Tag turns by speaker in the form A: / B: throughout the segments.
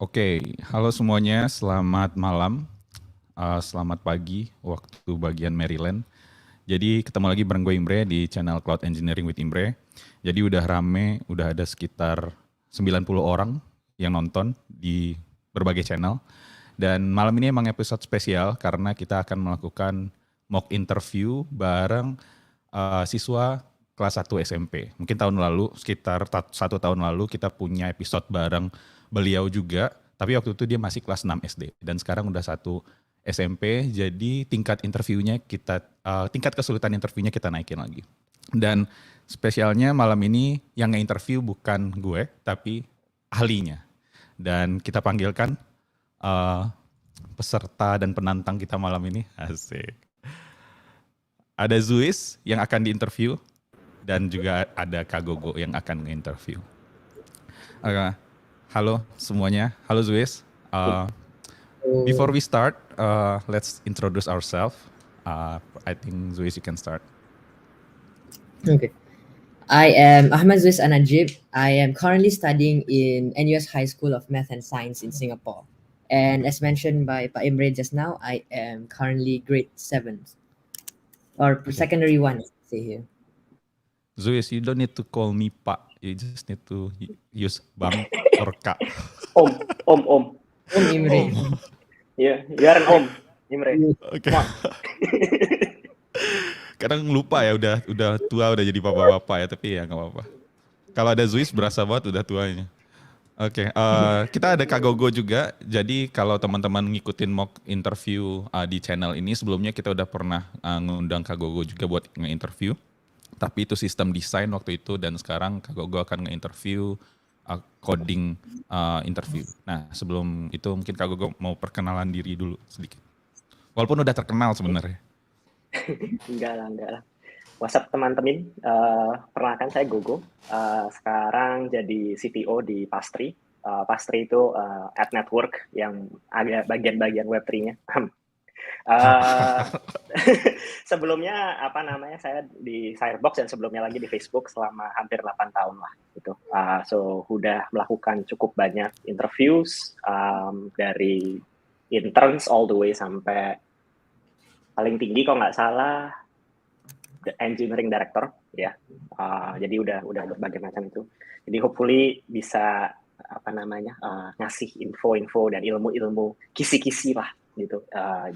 A: Oke, halo semuanya, selamat malam, selamat pagi waktu bagian Maryland. Jadi ketemu lagi bareng gue Imre di channel Cloud Engineering with Imre. Jadi udah rame, udah ada sekitar 90 orang yang nonton di berbagai channel. Dan malam ini emang episode spesial karena kita akan melakukan mock interview bareng siswa kelas 1 SMP. Mungkin tahun lalu, sekitar 1 tahun lalu kita punya episode bareng beliau juga, tapi waktu itu dia masih kelas 6 SD dan sekarang udah 1 SMP, jadi tingkat interviewnya tingkat kesulitan interviewnya kita naikin lagi. Dan spesialnya malam ini yang nge-interview bukan gue, tapi ahlinya. Dan kita panggilkan peserta dan penantang kita malam ini, asik. Ada Dzuizz yang akan diinterview dan juga ada Gogo yang akan nge-interview. Halo semuanya, halo Dzuizz. Before we start, let's introduce ourselves. I think Dzuizz, you can start.
B: Okay. I am Ahmad Dzuizz Anajib. I am currently studying in NUS High School of Math and Science in Singapore. And as mentioned by Pak Imre just now, I am currently grade 7 or secondary 1, say here.
A: Dzuizz, you don't need to call me Pak. You just need to use Bang or Kak.
C: Om
B: Imre.
C: Yeah, you are an Om Imre.
A: Oke. Kadang lupa ya, udah tua, udah jadi bapak-bapak ya, tapi ya nggak apa-apa. Kalau ada Dzuizz berasa banget udah tuanya. Oke, kita ada Gogo juga. Jadi kalau teman-teman ngikutin mock interview di channel ini, sebelumnya kita udah pernah ngundang Gogo juga buat nge-interview. Tapi itu sistem desain waktu itu, dan sekarang Gogo akan nge-interview coding interview. Nah, sebelum itu mungkin Gogo mau perkenalan diri dulu sedikit. Walaupun udah terkenal sebenarnya.
C: Enggak lah. What's up teman-teman? Perkenalkan saya Gogo. Sekarang jadi CTO di Pastry. Pastry itu ad network yang agak bagian-bagian Web3-nya. Sebelumnya saya di Firebox dan sebelumnya lagi di Facebook selama hampir 8 tahun lah gitu. So udah melakukan cukup banyak interviews dari interns all the way sampai paling tinggi kalau nggak salah engineering director ya. Jadi udah berbagai macam itu. Jadi hopefully bisa ngasih info-info dan ilmu-ilmu kisi-kisi lah gitu.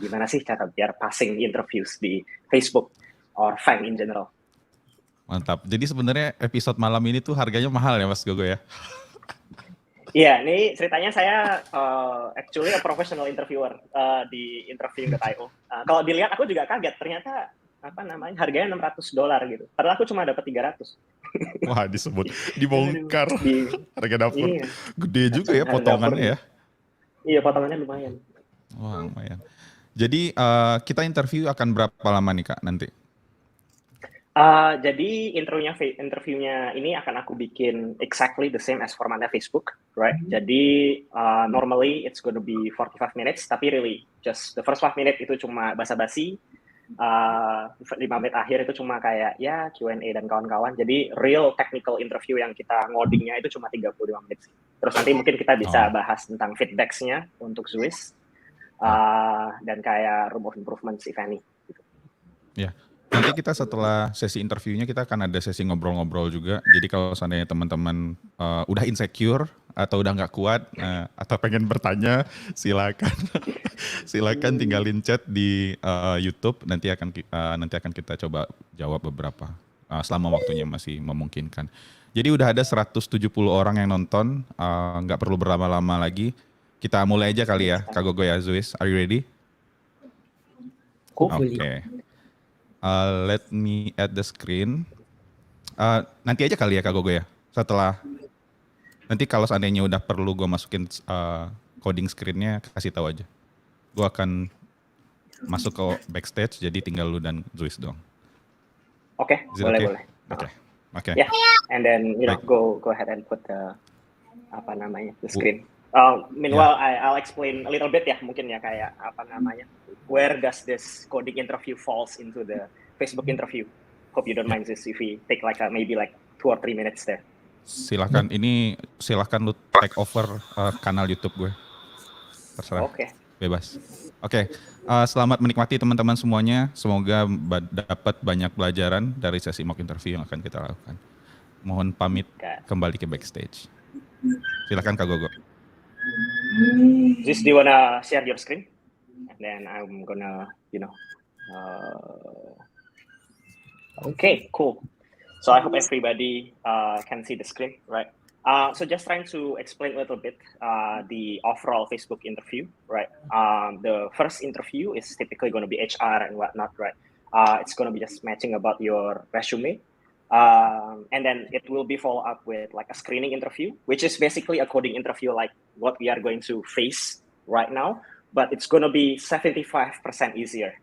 C: Gimana sih cara biar passing interviews di Facebook or FANG in general.
A: Mantap. Jadi sebenarnya episode malam ini tuh harganya mahal ya Mas Gogo ya?
C: Iya, ini ceritanya saya actually a professional interviewer di interview.io. Kalau dilihat aku juga kaget, ternyata harganya $600 gitu. Padahal aku cuma dapat 300.
A: Wah, dibongkar. Harga dapur.
C: Iya.
A: Gede juga ya potongannya ya.
C: Iya, potongannya lumayan.
A: Wah, lumayan. Jadi kita interview akan berapa lama nih Kak nanti?
C: Jadi interviewnya ini akan aku bikin exactly the same as formatnya Facebook, right? Jadi normally it's gonna be 45 minutes, tapi really just the first 5 minutes itu cuma basa-basi, 5 menit akhir itu cuma kayak ya Q&A dan kawan-kawan. Jadi real technical interview yang kita ngodingnya itu cuma 35 menit sih. Terus nanti mungkin kita bisa bahas tentang feedbacksnya untuk Dzuizz dan kayak room of improvements if any. Gitu.
A: Ya. Nanti kita setelah sesi interviewnya kita akan ada sesi ngobrol-ngobrol juga. Jadi kalau seandainya teman-teman udah insecure atau udah nggak kuat atau pengen bertanya, silakan tinggalin chat di YouTube. Nanti akan kita coba jawab beberapa selama waktunya masih memungkinkan. Jadi udah ada 170 orang yang nonton, nggak perlu berlama-lama lagi. Kita mulai aja kali ya, Gogo ya, Dzuizz. Are you ready? Oke. Let me add the screen. Nanti aja kali ya Gogo ya. Setelah nanti kalau seandainya udah perlu gue masukin coding screennya, kasih tahu aja. Gue akan masuk ke backstage, jadi tinggal lu dan Dzuizz dong.
C: Oke, boleh.
A: Oke.
C: Yeah, and then go ahead and put the screen. Meanwhile, I'll explain a little bit ya, mungkin ya kayak where does this coding interview falls into the Facebook interview. Hope you don't mind this if we take maybe 2 or 3 minutes there.
A: Silahkan lu take over kanal YouTube gue. Terserah.
C: Oke.
A: Bebas. Oke. Selamat menikmati teman-teman semuanya. Semoga dapat banyak pelajaran dari sesi mock interview yang akan kita lakukan. Mohon pamit kembali ke backstage. Silakan Kak Gogo.
C: Dzuizz, do you wanna share your screen? And then I'm gonna, okay, cool. So I hope everybody can see the screen, right? So just trying to explain a little bit the overall Facebook interview, right? The first interview is typically going to be HR and whatnot, right? It's going to be just matching about your resume. And then it will be followed up with like a screening interview, which is basically a coding interview like what we are going to face right now, but it's going to be 75% easier,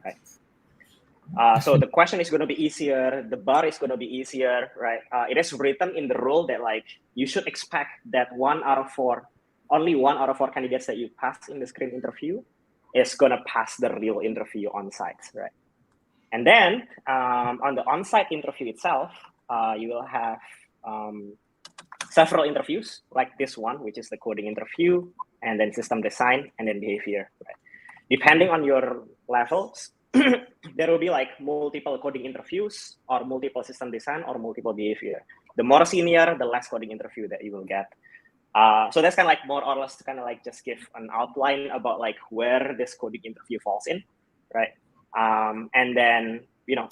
C: right? So the question is going to be easier, the bar is going to be easier, right? It is written in the rule that like you should expect that only one out of four candidates that you pass in the screen interview is going to pass the real interview on site, right? And then on the on-site interview itself, you will have several interviews like this one, which is the coding interview, and then system design, and then behavior, right? Depending on your levels, there will be like multiple coding interviews or multiple system design or multiple behavior. The more senior, the less coding interview that you will get. So that's kind of like more or less kind of like just give an outline about like where this coding interview falls in, right? And then,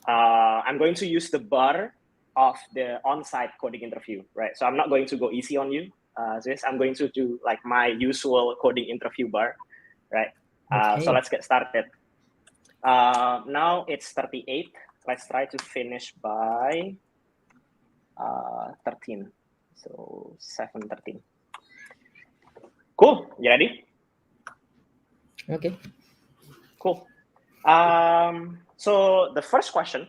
C: I'm going to use the bar of the on-site coding interview, right? So I'm not going to go easy on you, Dzuizz. I'm going to do like my usual coding interview bar, right?
B: Okay.
C: So let's get started. Now it's 38. Let's try to finish by 13. So 7:13. Cool. You ready?
B: Okay.
C: Cool. So the first question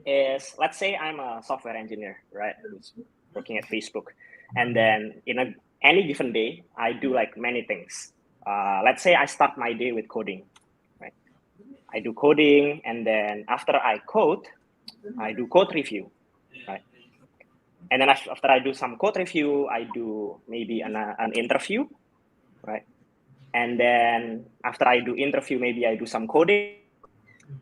C: is, let's say I'm a software engineer, right? Who's working at Facebook. And then in any given day, I do like many things. Let's say I start my day with coding, right? I do coding, and then after I code, I do code review, right? And then after I do some code review, I do maybe an interview, right? And then after I do interview, maybe I do some coding.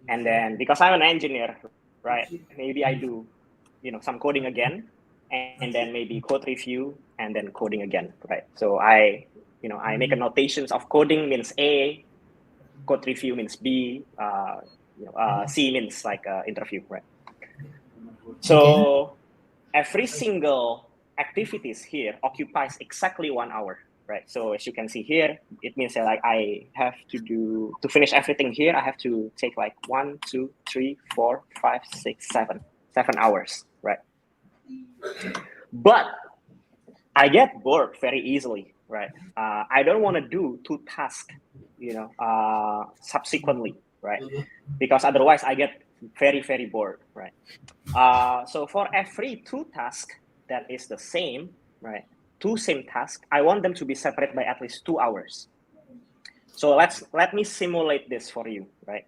C: And then because I'm an engineer, right, maybe I do, some coding again, and then maybe code review, and then coding again, right? So I make a notations of coding means A, code review means B, C means like interview, right? So every single activities here occupies exactly 1 hour, right? So as you can see here, it means that like I have to finish everything here, I have to take like 1, 2, 3, 4, 5, 6, 7 hours, right? But I get bored very easily, right? I don't want to do 2 tasks, subsequently, right? Because otherwise I get very, very bored, right? So for every 2 tasks that is the same, right? 2 same tasks, I want them to be separate by at least 2 hours. So let me simulate this for you, right?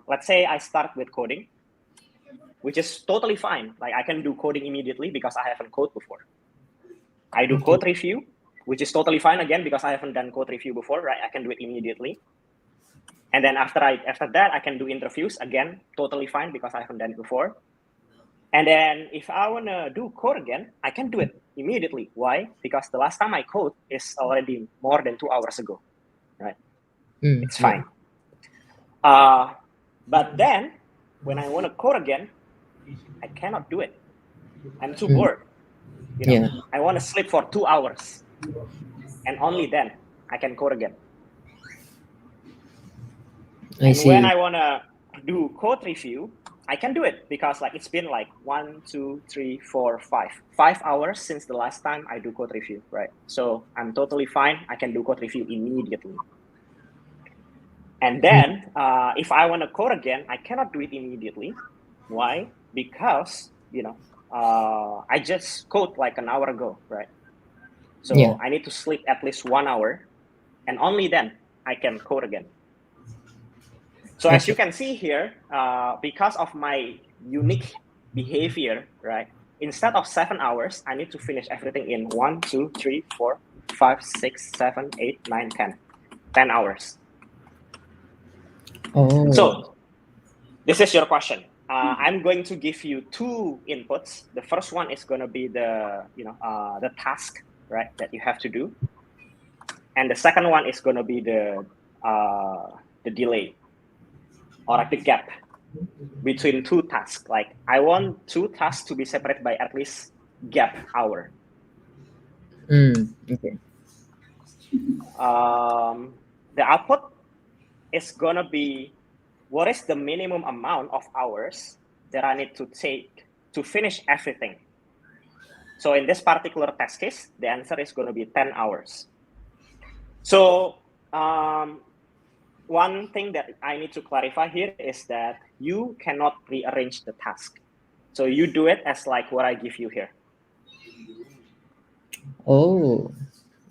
C: Let's say I start with coding, which is totally fine. Like I can do coding immediately because I haven't coded before. I do code review, which is totally fine again because I haven't done code review before, right? I can do it immediately. And then after that, I can do interviews again, totally fine because I haven't done it before. And then if I want to do code again, I can do it immediately. Why? Because the last time I code is already more than 2 hours ago, right? It's fine. But then when I want to code again, I cannot do it. I'm too bored. I want to sleep for 2 hours. And only then I can code again.
B: I see.
C: When I want to do code review, I can do it because like it's been like 1, 2, 3, 4, 5 hours since the last time I do code review, right? So I'm totally fine. I can do code review immediately. And then if I want to code again, I cannot do it immediately. Why? Because, I just code like an hour ago, right? So I need to sleep at least 1 hour, and only then I can code again. So as you can see here, because of my unique behavior, right? instead of 7 hours, I need to finish everything in 1, 2, 3, 4, 5, 6, 7, 8, 9, 10. 10 hours.
B: Oh.
C: So this is your question. I'm going to give you two inputs. The first one is going to be the task, right, that you have to do, and the second one is going to be the delay or like the gap between two tasks. Like I want two tasks to be separated by at least gap hour.
B: Okay.
C: The output is gonna be what is the minimum amount of hours that I need to take to finish everything. So in this particular test case, the answer is going to be 10 hours. So one thing that I need to clarify here is that you cannot rearrange the task. So you do it as like what I give you here.
B: Oh,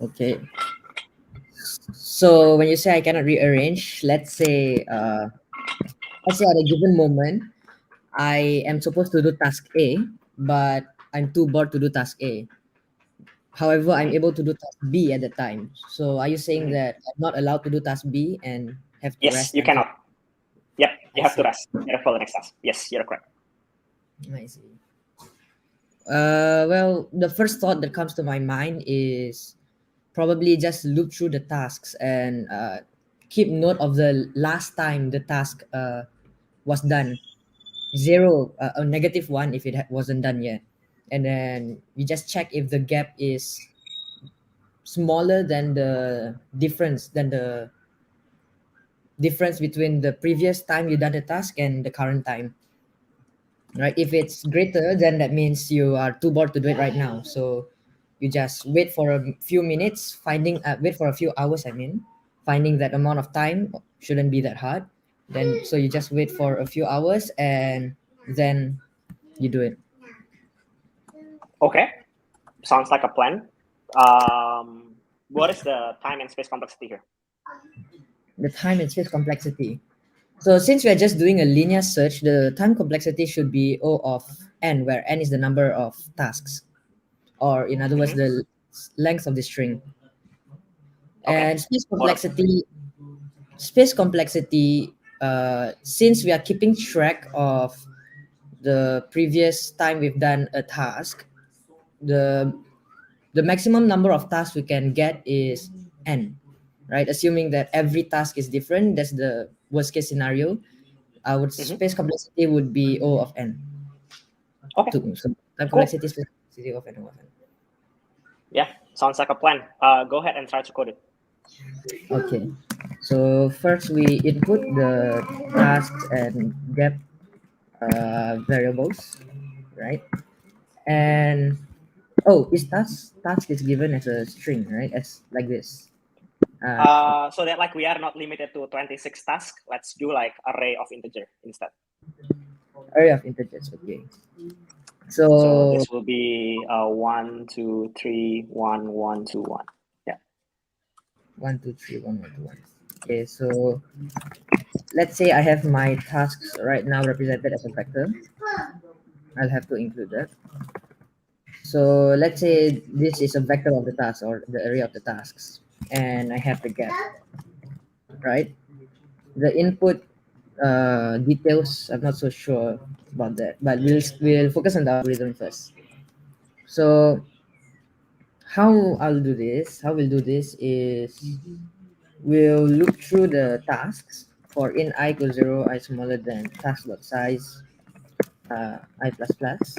B: okay. So when you say I cannot rearrange, let's say at a given moment, I am supposed to do task A, but I'm too bored to do task A. However, I'm able to do task B at the time. So are you saying that I'm not allowed to do task B and have to
C: Yes,
B: rest?
C: you cannot. Yep, you have to
B: see.
C: rest for the next task. Yes, you're correct.
B: I see. Well, the first thought that comes to my mind is probably just look through the tasks and keep note of the last time the task was done. 0, a -1 if it wasn't done yet, and then you just check if the gap is smaller than the difference between the previous time you done the task and the current time, right? If it's greater, then that means you are too bored to do it right now, so you just wait for a few minutes, wait for a few hours, finding that amount of time shouldn't be that hard. Then so you just wait for a few hours and then you do it.
C: Okay, sounds like a plan. What is the time and space complexity here?
B: The time and space complexity. So since we are just doing a linear search, the time complexity should be O of n, where n is the number of tasks, or in other words, the length of the string.
C: Okay.
B: And space complexity, since we are keeping track of the previous time we've done a task, the maximum number of tasks we can get is n, right? Assuming that every task is different, that's the worst case scenario. Our space complexity would be O of n.
C: Okay.
B: So time complexity, space complexity of n, O of n.
C: Yeah, sounds like a plan. Go ahead and try to code it.
B: Okay. So first we input the tasks and gap variables, right? And is task is given as a string, right? As like this.
C: So that like we are not limited to 26 tasks. Let's do like array of integer instead.
B: Array of integers, okay.
C: So this will be 1, 2, 3, 1, 1, 2, 1. Yeah.
B: 1, 2, 3, 1, 1, 2, 1. Okay, so let's say I have my tasks right now represented as a vector. I'll have to include that. So let's say this is a vector of the task or the array of the tasks, and I have the gap, right? The input details, I'm not so sure about that, but we'll focus on the algorithm first. So how we'll do this is we'll look through the tasks for in I equals 0, I smaller than task.size I plus plus.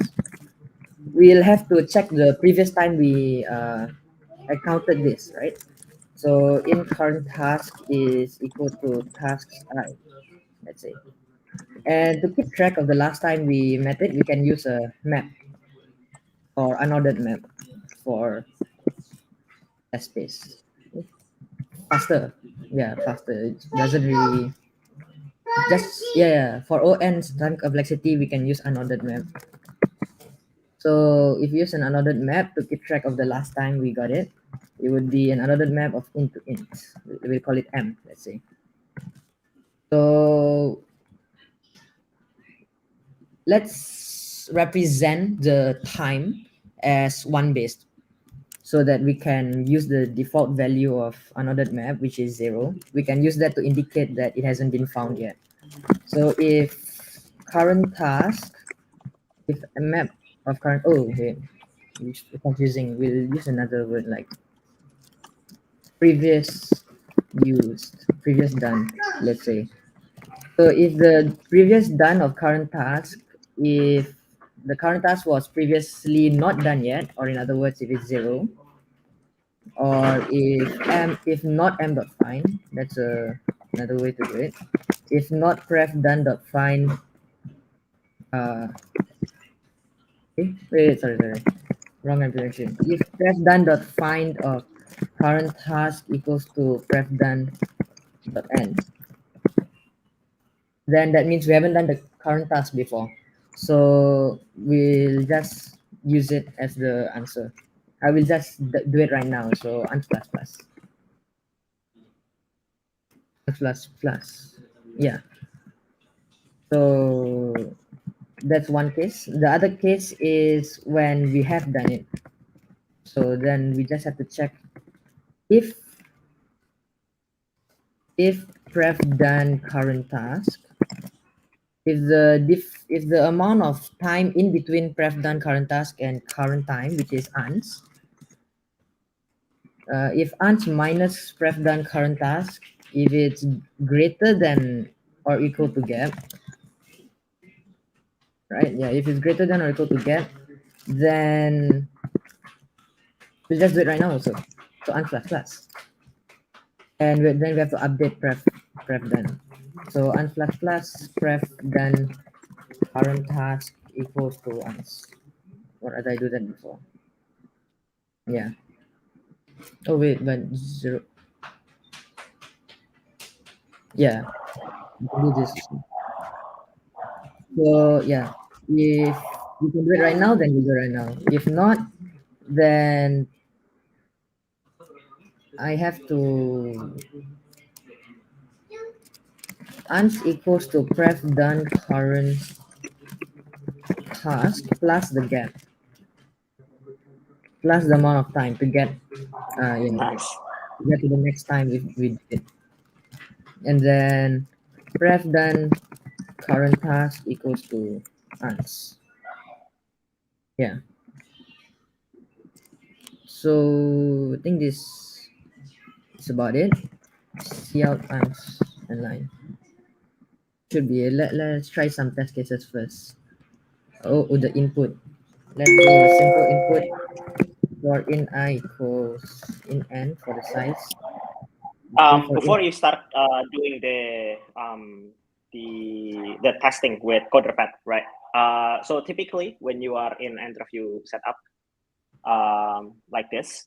B: We'll have to check the previous time we encountered this, right? So in current task is equal to tasks I, let's say. And to keep track of the last time we met it, we can use a map or unordered map for space. Faster. Yeah, faster. It doesn't really for ON time complexity we can use unordered map. So if you use an unordered map to keep track of the last time we got it, it would be an unordered map of int to int. We'll call it M, let's say. So let's represent the time as 1 based, so that we can use the default value of unordered map, which is 0. We can use that to indicate that it hasn't been found yet. So if current task, if a map of current, oh wait, it's confusing. We'll use another word like previous used, previous done, let's say. So if the previous done of current task, if the current task was previously not done yet, or in other words, if it's 0, or if not m dot find, that's another way to do it. If not pref done dot find, wait, sorry, wrong implementation. If pref done dot find of current task equals to pref done dot end, then that means we haven't done the current task before. So we'll just use it as the answer. I will just do it right now. So ans plus. Yeah. So that's one case. The other case is when we have done it. So then we just have to check if pref done current task, if the amount of time in between pref done current task and current time, which is ans, if ans minus pref done current task, if it's greater than or equal to gap, right? Yeah, if it's greater than or equal to gap, then we'll just do it right now also. So ans plus. And then we have to update pref done. So ans plus pref done current task equals to ans. Or did I do that before? Yeah. Oh wait, but 0. Yeah. Do this. So yeah, if you can do it right now, then you do it right now. If not, then I have to ans equals to pref done current task plus the gap plus the amount of time to get
C: Nice.
B: get to the next time if we did. And then pref done current task equals to ans. Yeah. So I think this is about it. See out ans and line. Should be. Let's try some test cases first. Oh, the input. Let's do a simple input for in I equals in n for the size.
C: Before you start doing the testing with CoderPad, right? So typically when you are in interview setup like this,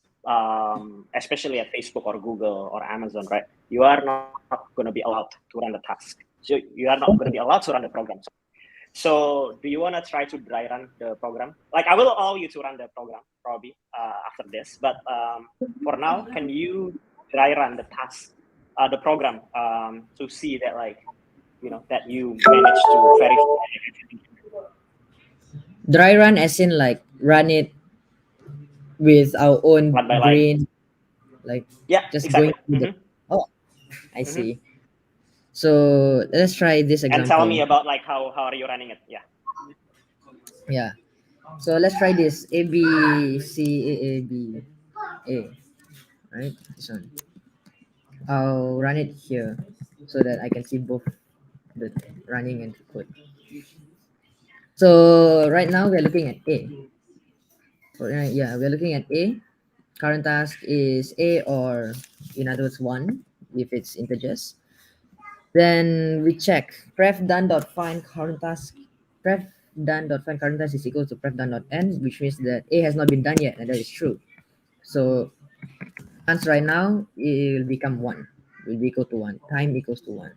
C: especially at Facebook or Google or Amazon, right? You are not going to be allowed to run the task. So you are not going to be allowed to run the program. So do you want to try to dry run the program? Like I will allow you to run the program probably after this, but for now, can you dry run the task, the program to see that that you managed to verify everything?
B: Dry run as in like run it with our own
C: Line by line.
B: brain, like
C: Yeah,
B: just
C: exactly.
B: going through oh, I see. So let's try this example.
C: And tell me about like how are you running it? Yeah.
B: Yeah. So let's try this A B C A B A. Right, this one. I'll run it here so that I can see both the running and code. So right now we're looking at A. Yeah, we're looking at A. Current task is A, or in other words 1 if it's integers. Then we check pref done.find current task. Pref done.find current task is equal to pref done.end, which means that A has not been done yet, and that is true. So ans right now it will become 1. Will be equal to 1. Time equals to 1.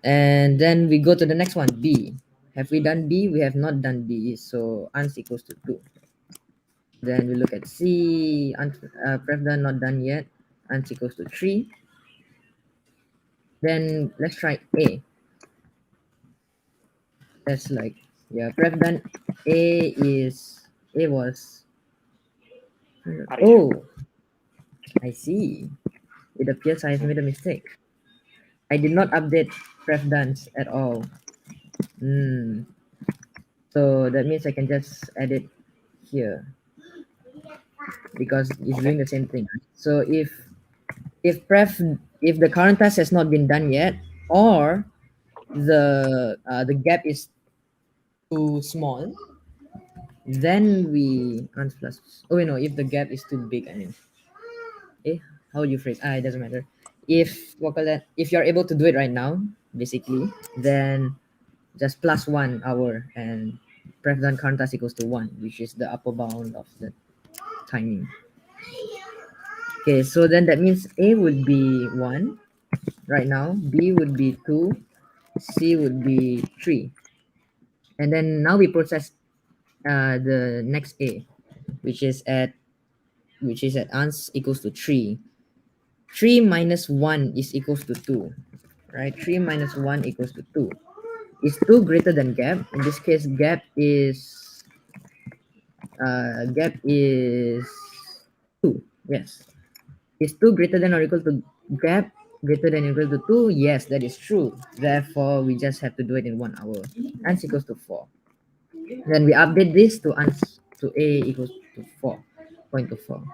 B: And then we go to the next one, B. Have we done B? We have not done B, so ans equals to 2. Then we look at C, pref done not done yet, ans equals to 3. Then let's try A. That's like Yeah, pref done A was.
C: Are you
B: Oh,
C: sure?
B: I see. It appears I have made a mistake. I did not update pref duns at all. Hmm. So that means I can just add it here because it's doing
C: Okay.
B: the same thing. So if pref if the current task has not been done yet, or the gap is too small, then we ans plus. Oh wait, no, if the gap is too big, I mean, how you phrase? It doesn't matter. If what call that? If you're able to do it right now, basically, then just plus 1 hour and pref done current task equals to 1, which is the upper bound of the timing. Okay, so then that means A would be 1 right now, B would be 2, C would be 3. And then now we process the next A, which is at ans equals to 3. 3 minus 1 is equals to 2, right? 3 minus 1 equals to 2. Is 2 greater than gap? In this case, gap is 2. Yes. Is 2 greater than or equal to gap greater than or equal to 2? Yes, that is true. Therefore, we just have to do it in 1 hour. Ans equals to 4. Then we update this to ans to A equals to 4.24.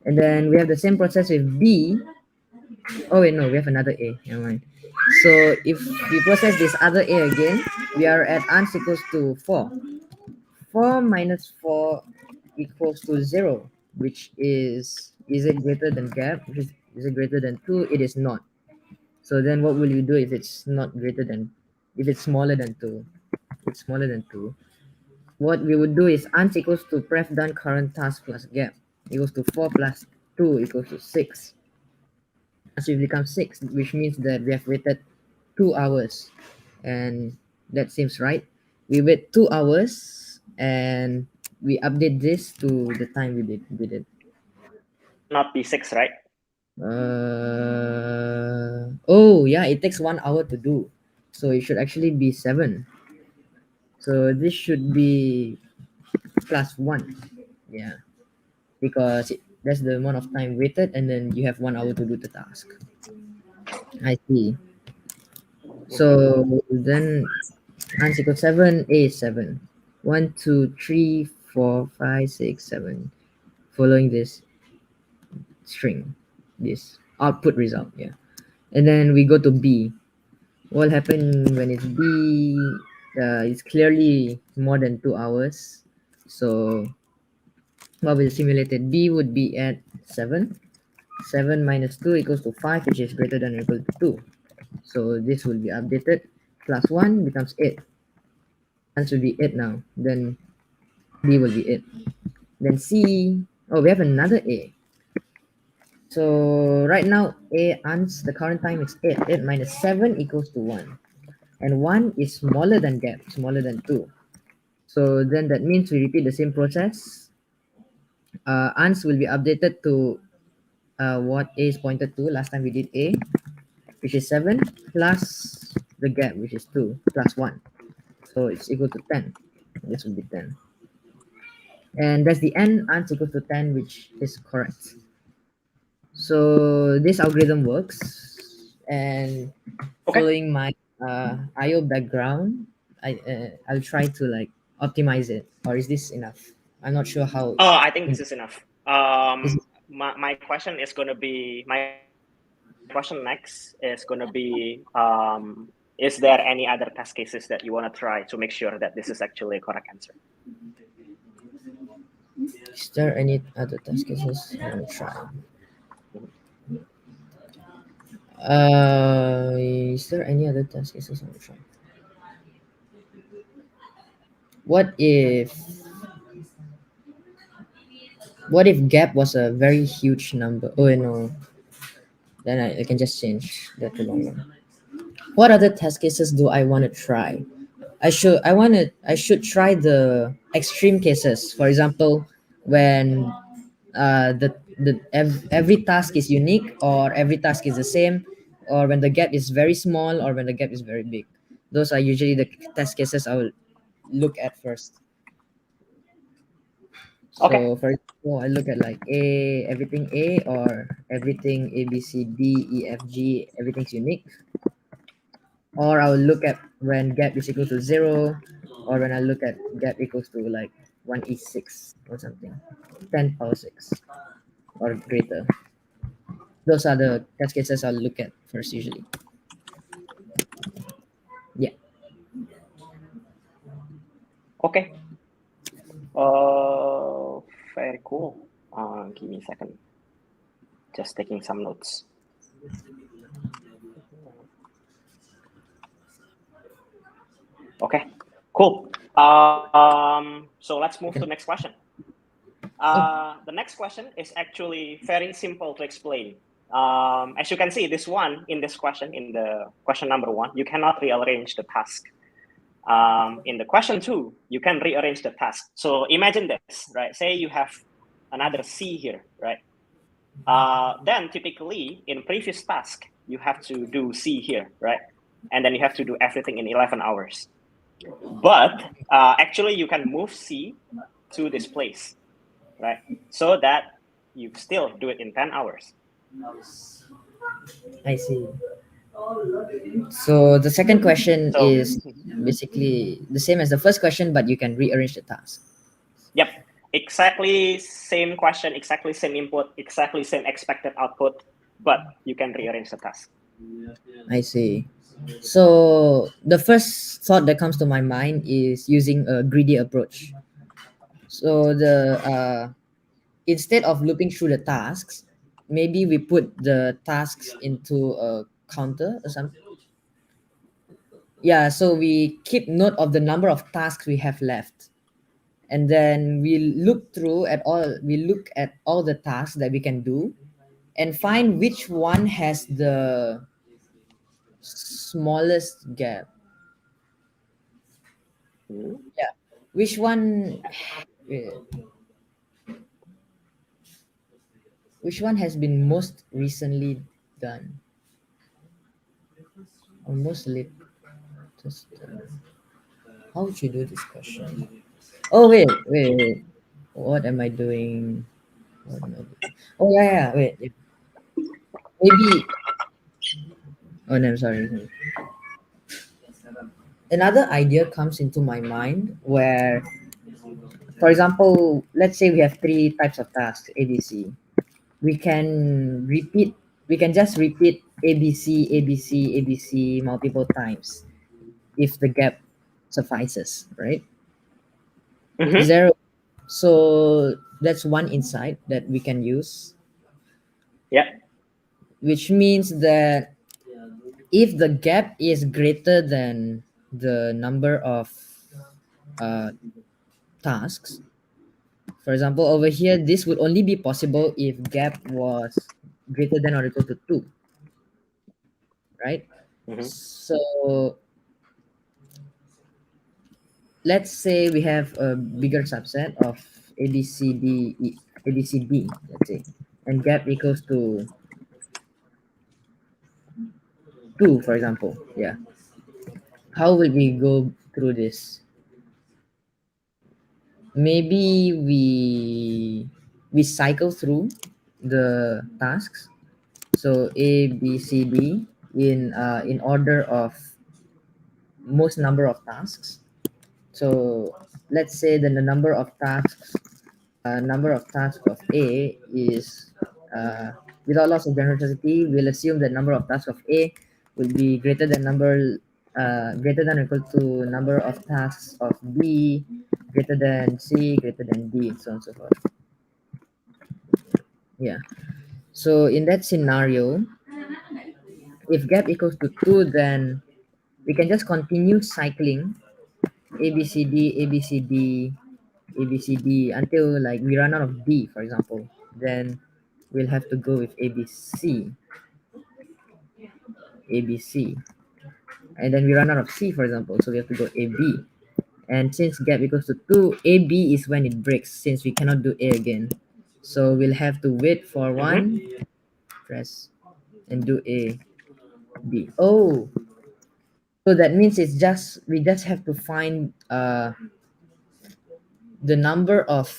B: And then we have the same process with B. Oh wait, no, we have another A. Never mind. So if we process this other A again, we are at ans equals to 4. 4 minus 4 equals to 0, which is it greater than gap? Is it greater than 2? It is not. So then what will you do if it's not greater than, if it's smaller than 2? It's smaller than 2. What we would do is ans equals to pref done current task plus gap equals to 4 plus 2 equals to 6. So it becomes 6, which means that we have waited 2 hours. And that seems right. We wait 2 hours and we update this to the time we did it.
C: Not B6, right?
B: Oh yeah, it takes 1 hour to do. So it should actually be 7. So this should be plus 1. Yeah. Because that's the amount of time waited and then you have 1 hour to do the task. I see. So then ans equals 7, A is 7. 1, 2, 3, 4, 5, 6, 7. Following this string, this output result, yeah. And then we go to B. What will happen when it's B? It's clearly more than 2 hours. So what will simulated? B would be at 7. 7 minus 2 equals to 5, which is greater than or equal to 2. So this will be updated. Plus 1 becomes 8. Ans will be 8 now. Then B will be 8. Then C. Oh, we have another A. So right now, A ans, the current time is 8. 8 minus 7 equals to 1. And 1 is smaller than gap, smaller than 2. So then that means we repeat the same process. Ans will be updated to what A is pointed to. Last time we did A, which is 7, plus the gap, which is 2, plus 1. So it's equal to 10. This will be 10. And that's the end. Ans equals to 10, which is correct. So this algorithm works, and following my IO background, I'll try to like optimize it. Or is this enough? I'm not sure how.
C: Oh, I think this is enough. My question is going to be, my question next is going to be, is there any other test cases that you want to try to make sure that this is actually a correct answer?
B: Is there any other test cases I want to try? Is there any other test cases I want to try? What if gap was a very huge number? Oh no, then I can just change that to long run. What other test cases do I want to try? I should try the extreme cases. For example, when every task is unique, or every task is the same, or when the gap is very small, or when the gap is very big. Those are usually the test cases I will look at first.
C: Okay.
B: So for example, I look at like A, everything A, or everything A, B, C, D, E, F, G, everything's unique. Or I'll look at when gap is equal to 0, or when I look at gap equals to like 1e6 or something, 10 power 6 or greater. Those are the test cases I'll look at first usually. Yeah.
C: Okay. Very cool. Give me a second. Just taking some notes. Okay, cool. So let's move to the next question. The next question is actually very simple to explain. As you can see, this one in this question, in the question number 1, you cannot rearrange the task. In the question 2, you can rearrange the task. So imagine this, right? Say you have another C here, right? Then typically in previous task, you have to do C here, right? And then you have to do everything in 11 hours. But actually you can move C to this place, right? So that you still do it in 10 hours.
B: I see. So the second question
C: So,
B: is basically the same as the first question, but you can rearrange the task.
C: yep, exactly same question, exactly same input, exactly same expected output, but you can rearrange the task.
B: I see. So the first thought that comes to my mind is using a greedy approach. So instead of looping through the tasks, maybe we put the tasks into a counter or something. Yeah, so we keep note of the number of tasks we have left. And then we look at all the tasks that we can do and find which one has the smallest gap. Yeah. Which one eh, which one has been most recently done? Or most latest done? How would you do this question? Oh wait. What am I doing? What am I doing? Oh yeah. Wait. Yeah. Maybe. Oh no, I'm sorry. Another idea comes into my mind where, for example, let's say we have three types of tasks, ABC. We can repeat. We can just repeat ABC, ABC, ABC multiple times if the gap suffices, right?
C: Mm-hmm.
B: Zero. So that's one insight that we can use,
C: Yeah.
B: which means that if the gap is greater than the number of uh, tasks, for example, over here, this would only be possible if gap was greater than or equal to 2, right?
C: Mm-hmm.
B: So let's say we have a bigger subset of ABCD, let's say, and gap equals to 2, for example. Yeah. How will we go through this? Maybe we cycle through the tasks. So A, B, C, D in order of most number of tasks. So let's say that the number of tasks of A is without loss of generosity, we'll assume the number of tasks of A will be greater than or equal to number of tasks of B, greater than C, greater than D, and so on and so forth. Yeah. So in that scenario, if gap equals to 2, then we can just continue cycling ABCD, ABCD, ABCD until like we run out of D, for example. Then we'll have to go with ABC, ABC. And then we run out of C, for example, so we have to go AB. And since gap equals to 2, AB is when it breaks, since we cannot do A again. So we'll have to wait for
C: Mm-hmm.
B: 1, press, and do A, B. Oh, So that means we just have to find the number of.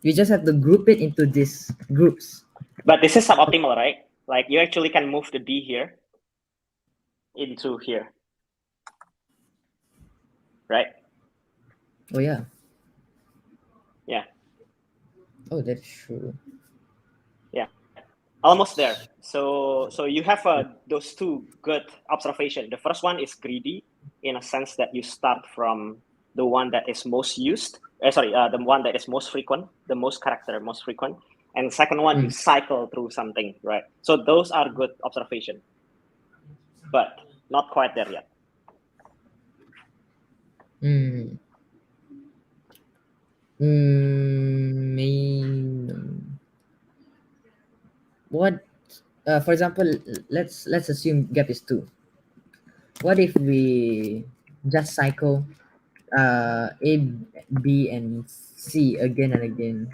B: You just have to group it into these groups.
C: But this is suboptimal, right? Like you actually can move the D here into here, right?
B: Oh yeah.
C: Yeah.
B: Oh, that's true.
C: Yeah. Almost there. So you have those two good observation. The first one is greedy in a sense that you start from the one that is most used. The one that is most frequent, the most character most frequent. And the second one, you cycle through something, right? So those are good observation, but not quite there yet.
B: What? For example, let's assume gap is 2. What if we just cycle A, B, and C again and again?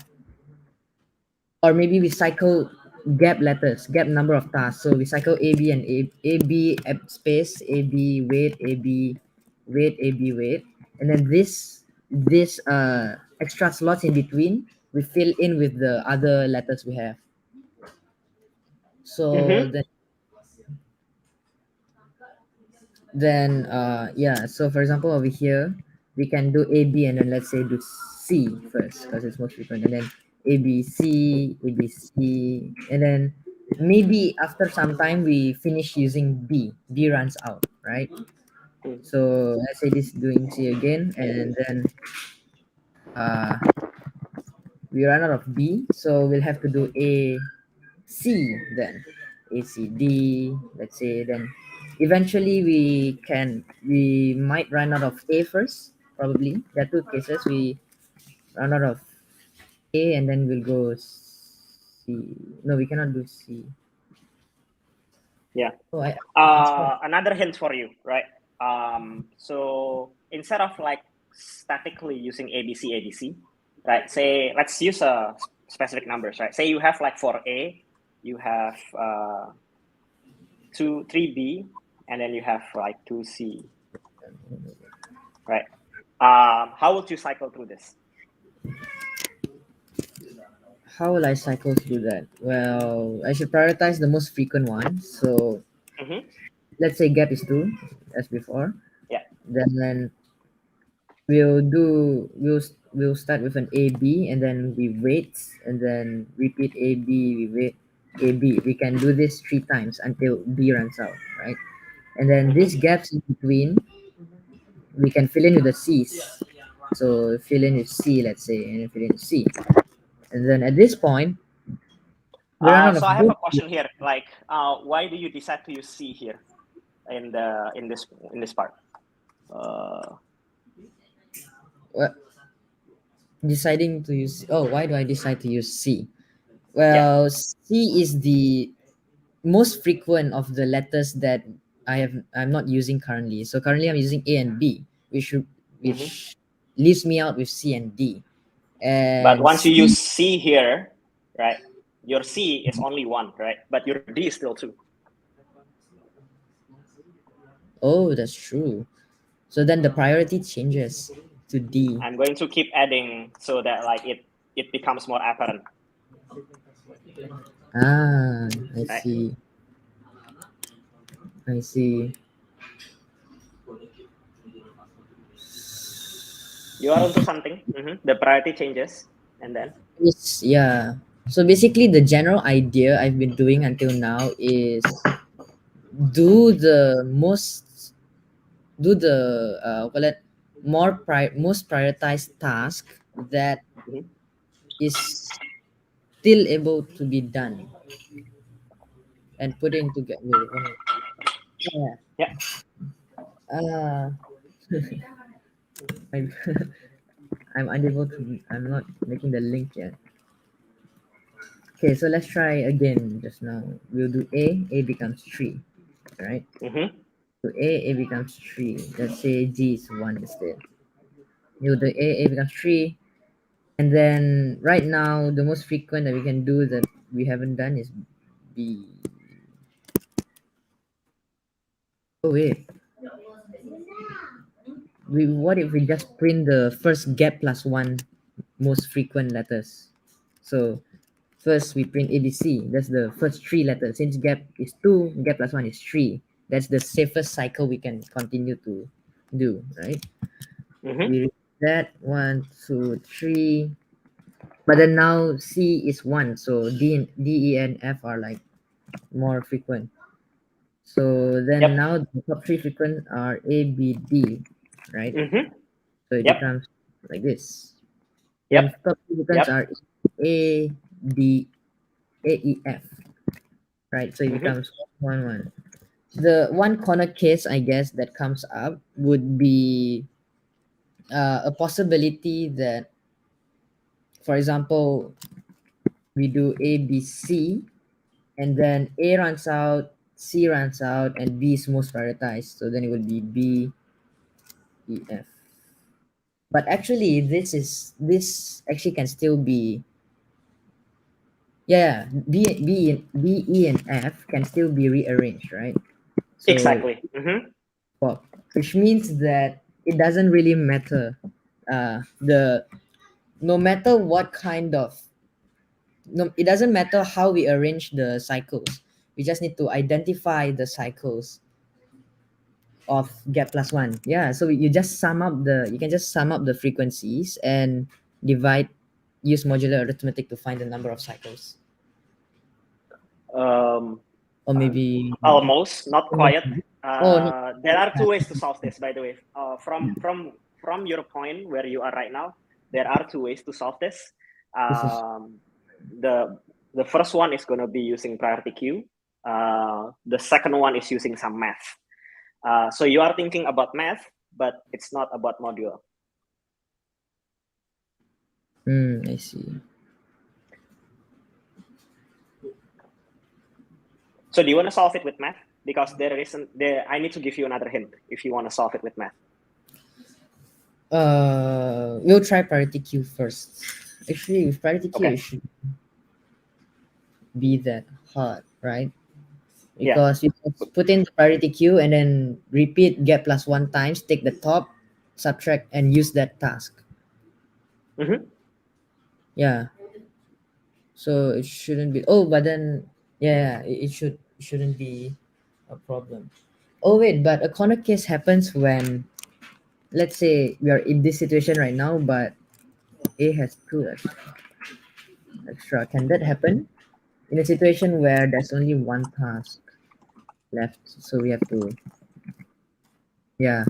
B: Or maybe we cycle gap letters, gap number of tasks. So we cycle A, B, and A, B, space, A, B, wait, A, B, wait, A, B, wait. And then this extra slots in between, we fill in with the other letters we have. So then yeah, so for example over here we can do A, B, and then let's say do C first because it's most frequent, and then A, B, C, A, B, C, and then maybe after some time we finish using B runs out, right? So let's say this doing C again, and then we run out of B, so we'll have to do A, C, then A, C, D, let's say. Then eventually we might run out of A first, probably. There are two cases. We run out of A and then we'll go C. No, we cannot do C.
C: Yeah.
B: Oh,
C: another hint for you, right? So instead of like statically using ABC, ABC, right? Say, let's use specific numbers, right? Say you have like for A, you have 3B, and then you have like 2C, right? How would you cycle through this?
B: How will I cycle through that? Well, I should prioritize the most frequent one. So let's say gap is 2, as before.
C: Yeah.
B: Then we'll start with an A, B, and then we wait, and then repeat A, B, we wait, A, B. We can do this 3 times until B runs out, right? And then these gaps in between, we can fill in with the C's. So fill in with C, let's say, and fill in with C. And then at this point,
C: so I have a question here. Like, why do you decide to use C here in this part?
B: Deciding to use. Oh, why do I decide to use C? Well, C is the most frequent of the letters that I'm not using currently. So currently I'm using A and B, which leaves me out with C and D. And
C: but once you use C here, right, your C is only 1, right? But your D is still 2.
B: Oh, that's true. So then the priority changes to D.
C: I'm going to keep adding so that like it becomes more apparent.
B: I see. I see.
C: You are onto something. The priority changes, and then
B: Yeah. So basically, the general idea I've been doing until now is do the most most prioritized task that is still able to be done and put it together.
C: Yeah.
B: I'm unable to. I'm not making the link yet. Okay, so let's try again. Just now, we'll do A. A becomes 3, right? So A becomes 3. Let's say G is 1 instead. We'll do A becomes 3. And then right now, the most frequent that we can do that we haven't done is B. Oh wait, what if we just print the first gap plus one most frequent letters? So first we print ABC. That's the first three letters. Since gap is 2, gap plus 1 is 3. That's the safest cycle we can continue to do, right?
C: Mm-hmm.
B: We read that 1, 2, 3. But then now C is 1. So D, E, and F are like more frequent. So then
C: Yep.
B: now the top 3 frequent are A, B, D, right?
C: Mm-hmm.
B: So it
C: Yep.
B: becomes like this.
C: Yep.
B: Then top 3 frequents
C: Yep.
B: are A, D, A, E, F, right? So it
C: Mm-hmm.
B: becomes 1, 1. The one corner case, I guess, that comes up would be a possibility that, for example, we do A, B, C, and then A runs out, C runs out, and B is most prioritized. So then it would be B, E, F. But actually, this actually can still be, yeah, B, E, and F can still be rearranged, right? So
C: Exactly. Mm-hmm.
B: well, which means that it doesn't really matter. The no matter what kind of no, it doesn't matter how we arrange the cycles. We just need to identify the cycles of gap plus one. Yeah, so you just sum up you can just sum up the frequencies and divide, use modular arithmetic to find the number of cycles. Or maybe
C: Almost, not quite.
B: no.
C: There are two ways to solve this, by the way. From your point where you are right now, there are two ways to solve this. The first one is going to be using priority queue. The second one is using some math. So you are thinking about math, but it's not about module.
B: I see.
C: So do you want to solve it with math? Because there isn't there. I need to give you another hint if you want to solve it with math.
B: We'll try priority queue first. Actually, with priority queue,
C: Okay.
B: it should be that hard, right?
C: Yeah.
B: Because you just put in the priority queue and then repeat gap plus one times, take the top, subtract, and use that task.
C: Mm-hmm.
B: Yeah. So it shouldn't be. Oh, but then yeah, it shouldn't be a problem. Oh wait, but a corner case happens when, let's say we are in this situation right now, but A has 2 extra. Can that happen in a situation where there's only one task left? So we have to, yeah.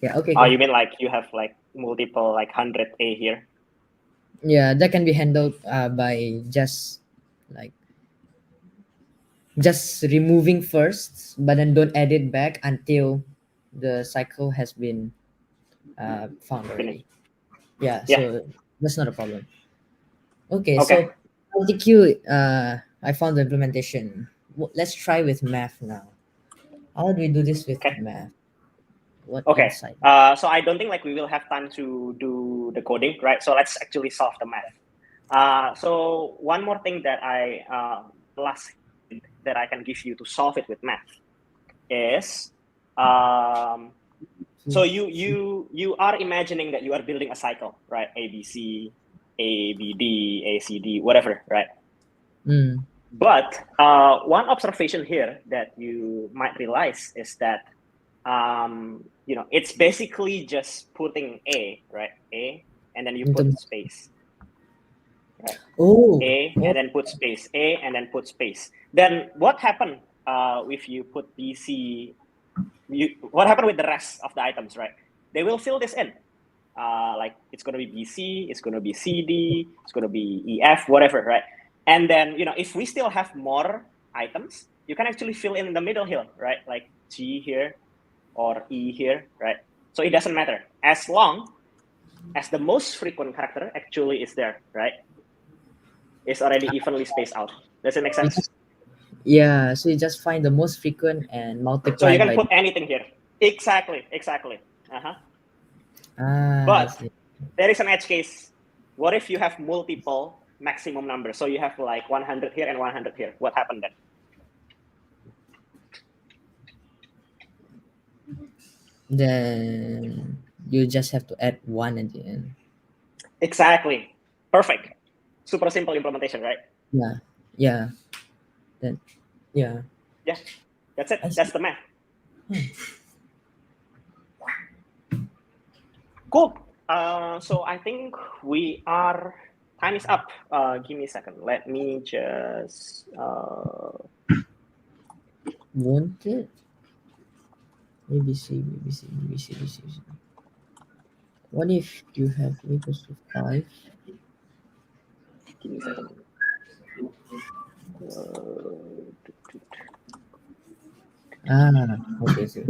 B: Yeah, okay.
C: You mean like you have like multiple like 100 A here?
B: Yeah, that can be handled by just like removing first, but then don't add it back until the cycle has been found already. Yeah,
C: Yeah.
B: so that's not a problem. Okay,
C: Okay.
B: so LTQ, I found the implementation. Let's try with math now. How do we do this with
C: Okay.
B: math? What
C: Okay.
B: insight?
C: So I don't think like we will have time to do the coding, right? So let's actually solve the math. So one more thing that last that I can give you to solve it with math is so you are imagining that you are building a cycle, right? A B C, A B D, A C D, whatever, right? But one observation here that you might realize is that it's basically just putting A, right? A, and then you put space. Right?
B: Oh.
C: A, and then put space. A, and then put space. Then what happened if you put BC? What happened with the rest of the items, right? They will fill this in. Like it's going to be BC, it's going to be CD, it's going to be EF, whatever, right? And then, if we still have more items, you can actually fill in the middle here, right? Like G here or E here, right? So it doesn't matter as long as the most frequent character actually is there, right? It's already evenly spaced out. Does it make sense?
B: Yeah, so you just find the most frequent and multiply.
C: So you can put anything here. Exactly. But there is an edge case. What if you have multiple maximum numbers? So you have like 100 here and 100 here. What happened then?
B: then you just have to add 1 at the end.
C: Exactly. Perfect. Super simple implementation, right?
B: Yeah. Then yeah.
C: Yeah. That's it.
B: I see.
C: That's the math. Cool. So I think time is up. Give me a second. Let me just.
B: Won't it? ABC. What if you have equals to 5?
C: Give me a second.
B: Okay. So.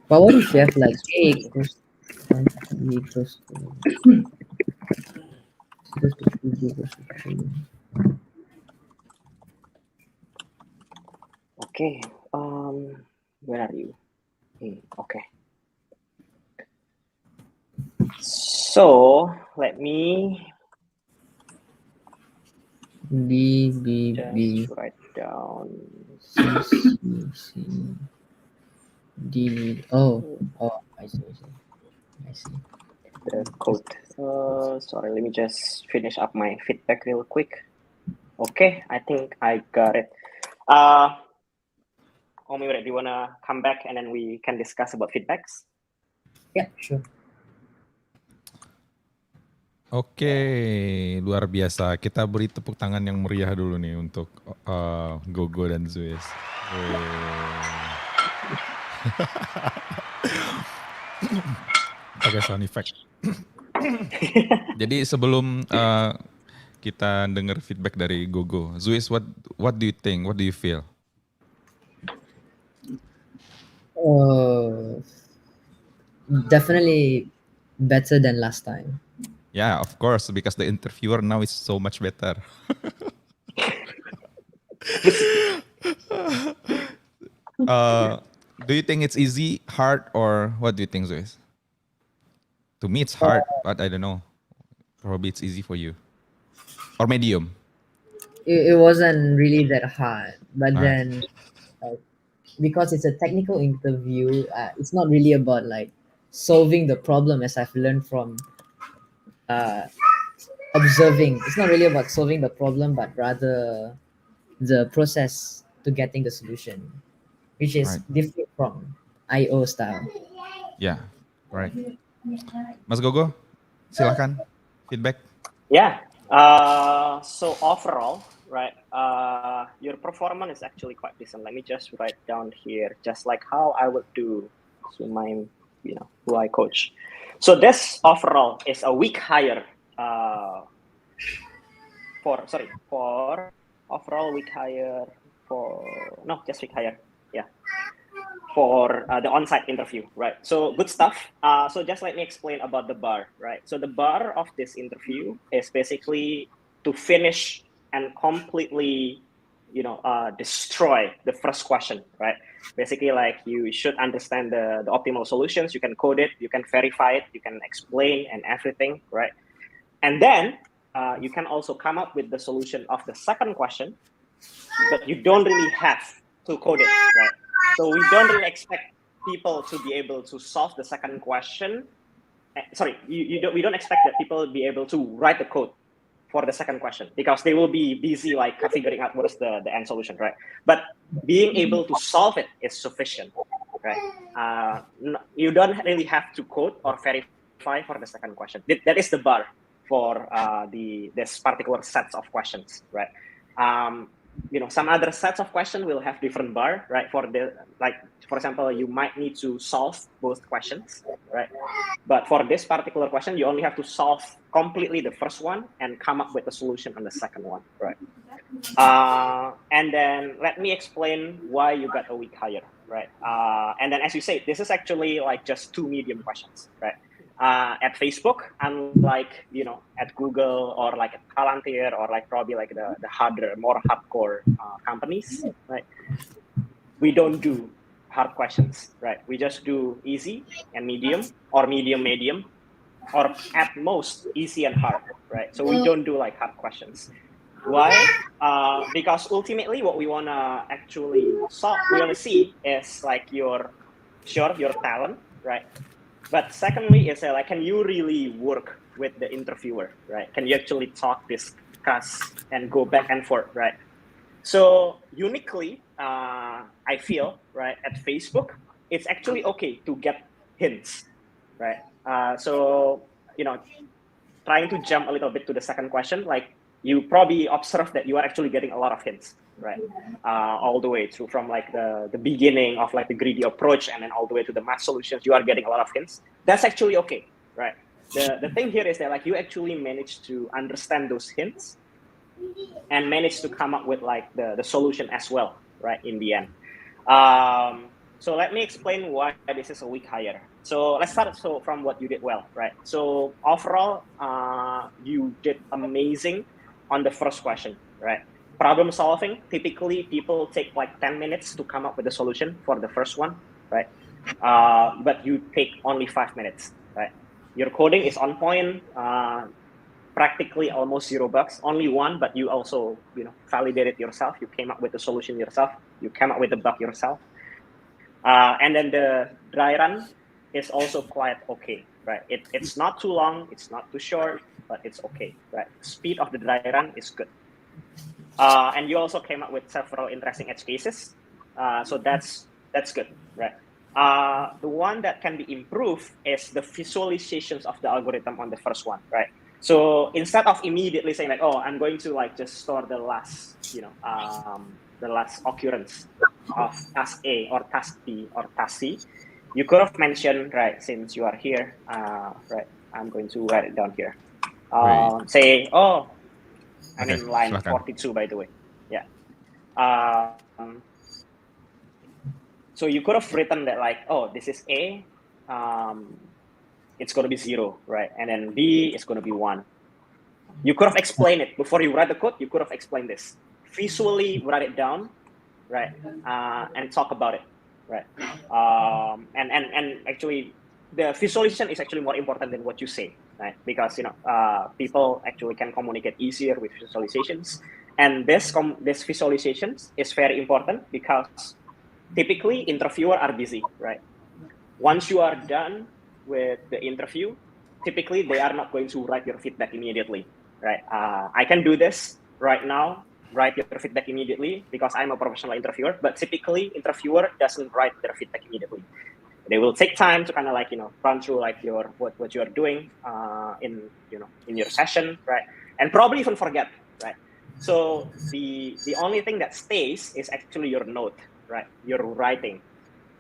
B: But what if you have like A equals 5, B equals to C equals to 2, B equals to 3?
C: Okay. Where are you? Okay. So let me
B: B,
C: just write down.
B: C, D. Oh, I see.
C: The code. Sorry, let me just finish up my feedback real quick. Okay, I think I got it. Imre, do you want to come back and then we can discuss about feedbacks?
B: Yeah, sure.
A: Oke, luar biasa. Kita beri tepuk tangan yang meriah dulu nih untuk Gogo dan Dzuizz. Pakai sound effect. Jadi sebelum kita dengar feedback dari Gogo, Dzuizz, what do you think? What do you feel?
B: Definitely better than last time.
A: Yeah, of course, because the interviewer now is so much better. Do you think it's easy, hard, or what do you think, Dzuizz? To me, it's hard, but I don't know. Probably it's easy for you. Or medium.
B: It wasn't really that hard, but
A: All right.
B: then because it's a technical interview, it's not really about like solving the problem as I've learned from observing. It's not really about solving the problem, but rather the process to getting the solution, which is
A: Right.
B: different from IO style.
A: Yeah, right. Mas Gogo, silahkan feedback.
C: Yeah. So overall, right, your performance is actually quite decent. Let me just write down here, just like how I would do to my, who I coach. So this overall is a week higher. For overall week higher just week higher. Yeah. For the on-site interview, right? So good stuff. So just let me explain about the bar, right? So the bar of this interview is basically to finish and completely, destroy the first question, right? Basically, like you should understand the optimal solutions. You can code it, you can verify it, you can explain and everything, right? And then you can also come up with the solution of the second question, but you don't really have to code it, right? So we don't really expect people to be able to solve the second question. We don't expect that people will be able to write the code for the second question because they will be busy like figuring out what is the end solution, right? But being able to solve it is sufficient, right? You don't really have to code or verify for the second question. That is the bar for this particular sets of questions, right? Some other sets of questions will have different bar, right? For example, you might need to solve both questions, right? But for this particular question, you only have to solve completely the first one and come up with a solution on the second one, right? And then let me explain why you got a week higher, right? And then as you say, this is actually like just 2 medium questions, right? At Facebook, unlike at Google or like at Palantir or like probably like the harder, more hardcore companies, right? We don't do hard questions, right? We just do easy and medium or medium, or at most easy and hard, right? So we don't do like hard questions. Why? Because ultimately what we want to actually solve, we want to see is like your talent, right? But secondly is like, can you really work with the interviewer, right? Can you actually talk, discuss, and go back and forth, right? So uniquely, I feel, right, at Facebook, it's actually okay to get hints, right? So, trying to jump a little bit to the second question, like you probably observe that you are actually getting a lot of hints, right? All the way through from like the beginning of like the greedy approach and then all the way to the math solutions, you are getting a lot of hints. That's actually okay, right? The thing here is that like you actually manage to understand those hints and manage to come up with like the solution as well, right? In the end. So let me explain why this is a weak hire. So let's start from what you did well, right? So overall, you did amazing on the first question, right? Problem solving, typically people take like 10 minutes to come up with a solution for the first one, right? But you take only 5 minutes, right? Your coding is on point, practically almost $0, only one, but you also, validated yourself. You came up with the solution yourself. You came up with the bug yourself. And then the dry run is also quite okay, right? It's not too long, it's not too short, but it's okay, right? Speed of the dry run is good. And you also came up with several interesting edge cases. So that's good, right? The one that can be improved is the visualizations of the algorithm on the first one, right? So instead of immediately saying like, oh, I'm going to like just store the last, the last occurrence of task A or task B or task C, you could have mentioned, right, since you are here, right, I'm going to write it down here. Say, oh, I'm in line
A: silakan.
C: 42, by the way. Yeah. So you could have written that like, oh, this is A, it's going to be 0, right? And then B is going to be 1. You could have explained it before you write the code. You could have explained this. Visually write it down, right? And talk about it, right? And actually, the visualization is actually more important than what you say, right? Because people actually can communicate easier with visualizations, and this visualizations is very important because typically interviewer are busy, right? Once you are done with the interview, typically they are not going to write your feedback immediately, right? I can do this right now, write your feedback immediately because I'm a professional interviewer, but typically interviewer doesn't write their feedback immediately. They will take time to kind of like, run through like what you are doing in your session, right? And probably even forget, right? So the only thing that stays is actually your note, right? Your writing,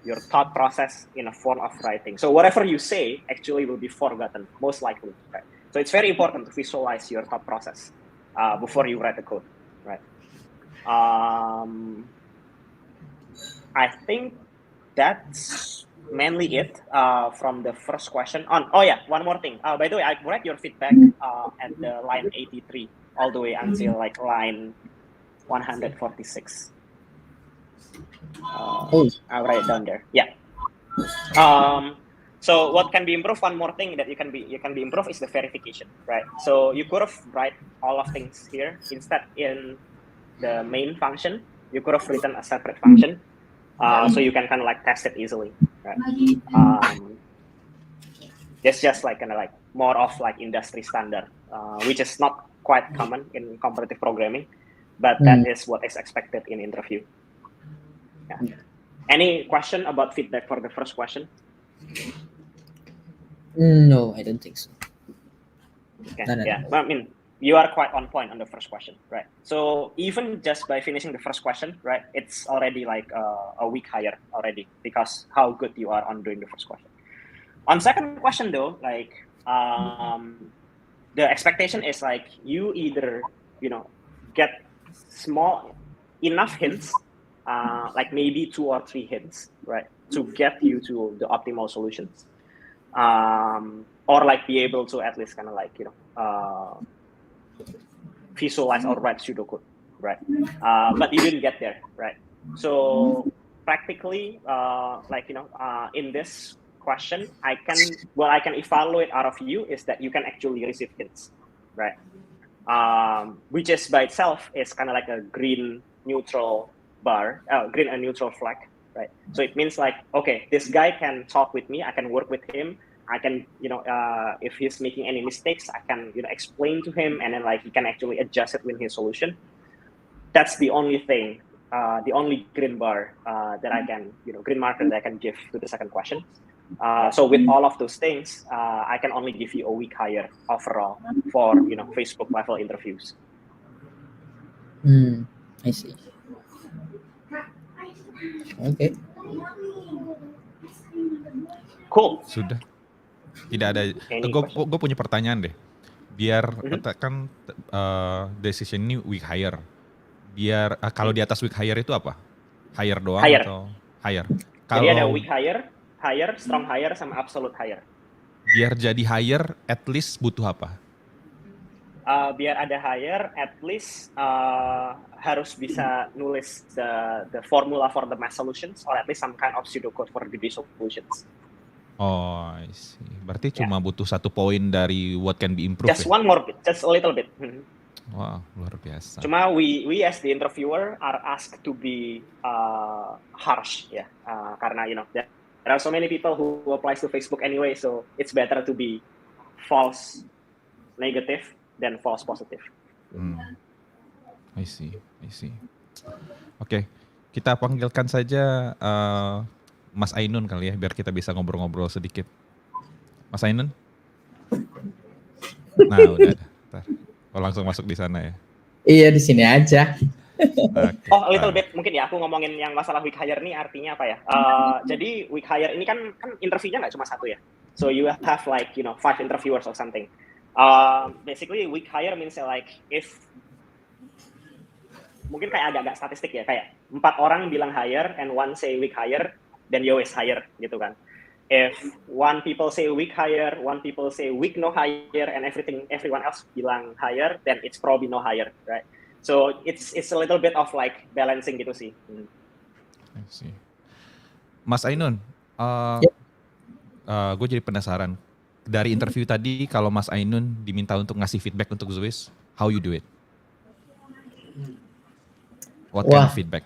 C: your thought process in a form of writing. So whatever you say actually will be forgotten, most likely, right? So it's very important to visualize your thought process before you write the code, right? I think that's mainly it from the first question. Oh yeah, one more thing. By the way, I read your feedback at the line 83 all the way until like line 146. I'll write it down there. Yeah. So what can be improved? One more thing that you can be improved is the verification, right? So you could have write all of things here instead in the main function. You could have written a separate function, so you can kind of like test it easily, right? It's just like kind of like more of like industry standard, which is not quite common in competitive programming, but that is what is expected in interview. Yeah. Any question about feedback for the first question?
B: No, I don't think so.
C: Okay. Yeah, I mean, you are quite on point on the first question, right? So even just by finishing the first question, right, it's already like a week higher already because how good you are on doing the first question. On second question though, like the expectation is like you either get enough hints, like maybe 2 or 3 hints, right, to get you to the optimal solutions. Or like be able to at least kind of like visualize or write pseudocode, right? But you didn't get there, right? So practically, in this question, I can evaluate out of you is that you can actually receive hints, right? which is by itself is kind of like a green neutral green and neutral flag, right? So it means like, okay, this guy can talk with me, I can work with him, I can, if he's making any mistakes, I can, explain to him, and then like he can actually adjust it with his solution. That's the only thing, the only green bar that I can, green marker that I can give to the second question. So with all of those things, I can only give you a week higher overall for, Facebook level interviews.
D: I see. Okay.
C: Cool.
A: Sudah. Tidak ada.
C: Any
A: Gue punya pertanyaan deh. Biar kan decision ini week higher. Biar kalau di atas week higher itu apa? Higher doang
C: Higher.
A: atau higher?
C: Jadi ada week higher, strong higher, sama absolute higher.
A: Biar jadi higher, at least butuh apa?
C: Biar ada higher, at least harus bisa nulis the formula for the math solutions, or at least some kind of pseudocode for degree solutions.
A: Oh, I see. Berarti cuma butuh 1 poin dari what can be improved.
C: Just one more bit, just a little bit.
A: Wow, luar biasa.
C: Cuma we as the interviewer are asked to be harsh, ya, karena there are so many people who applies to Facebook anyway, so it's better to be false negative than false positive.
A: I see. Oke, kita panggilkan saja Mas Ainun kali ya, biar kita bisa ngobrol-ngobrol sedikit. Mas Ainun? Nah, udah. Oh, langsung masuk di sana ya?
D: Iya, di sini aja.
A: Okay.
C: Oh, a little bit mungkin ya, aku ngomongin yang masalah week hire ini artinya apa ya? Jadi week hire ini kan interviewnya nggak cuma 1 ya. So you have like 5 interviewers or something. Basically week hire means like if mungkin kayak agak-agak statistik ya, kayak 4 orang bilang hire and 1 say week hire, then you always hire gitu kan. If 1 people say week hire, 1 people say week no hire, and everyone else bilang hire, then it's probably no hire, right? So it's a little bit of like balancing gitu sih.
A: I see. Mas Ainun, gue jadi penasaran. Dari interview tadi, kalau Mas Ainun diminta untuk ngasih feedback untuk Dzuizz, how you do it? What kind of feedback?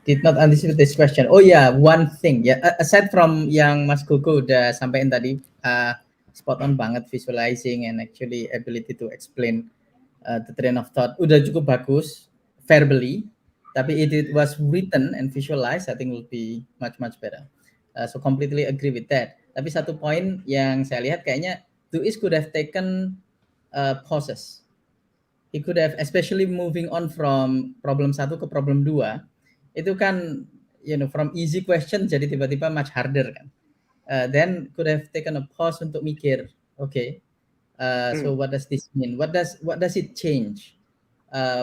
D: Did not anticipate this question. Oh yeah, one thing ya. Aside from yang Mas Gogo udah sampaikan tadi, spot on banget visualizing and actually ability to explain the train of thought. Udah cukup bagus verbally, tapi it was written and visualized, I think will be much better. So completely agree with that. Tapi 1 poin yang saya lihat kayaknya Dzuizz could have taken pauses. He could have, especially moving on from problem 1 ke problem 2. Itu kan from easy question jadi tiba-tiba much harder kan. Then could have taken a pause untuk mikir, okay, so what does this mean? What does it change?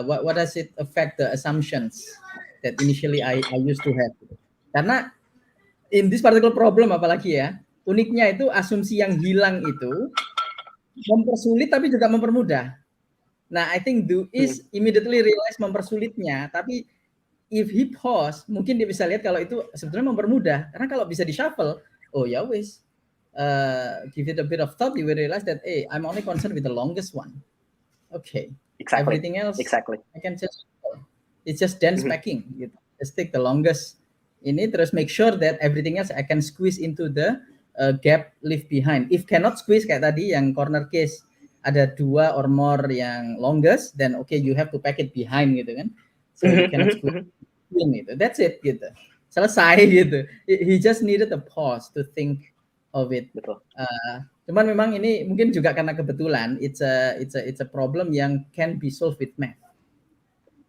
D: What does it affect the assumptions that initially I used to have? Karena in this particular problem apalagi ya, uniknya itu asumsi yang hilang itu mempersulit tapi juga mempermudah. Nah, I think Dzuizz immediately realize mempersulitnya, tapi if he pause, mungkin dia bisa lihat kalau itu sebetulnya mempermudah. Karena kalau bisa di shuffle, oh ya wis, give it a bit of thought, you will realize that, I'm only concerned with the longest one. Okay, everything else, I can just, it's just dense packing. Gitu. Just take the longest ini, terus make sure that everything else I can squeeze into the gap left behind. If cannot squeeze kayak tadi yang corner case, ada 2 or more yang longest, then okay, you have to pack it behind gitu kan. So you cannot squeeze gitu. That's it gitu. Selesai gitu. He just needed a pause to think of it.
C: Betul.
D: Cuman memang ini mungkin juga karena kebetulan it's a problem yang can be solved with math.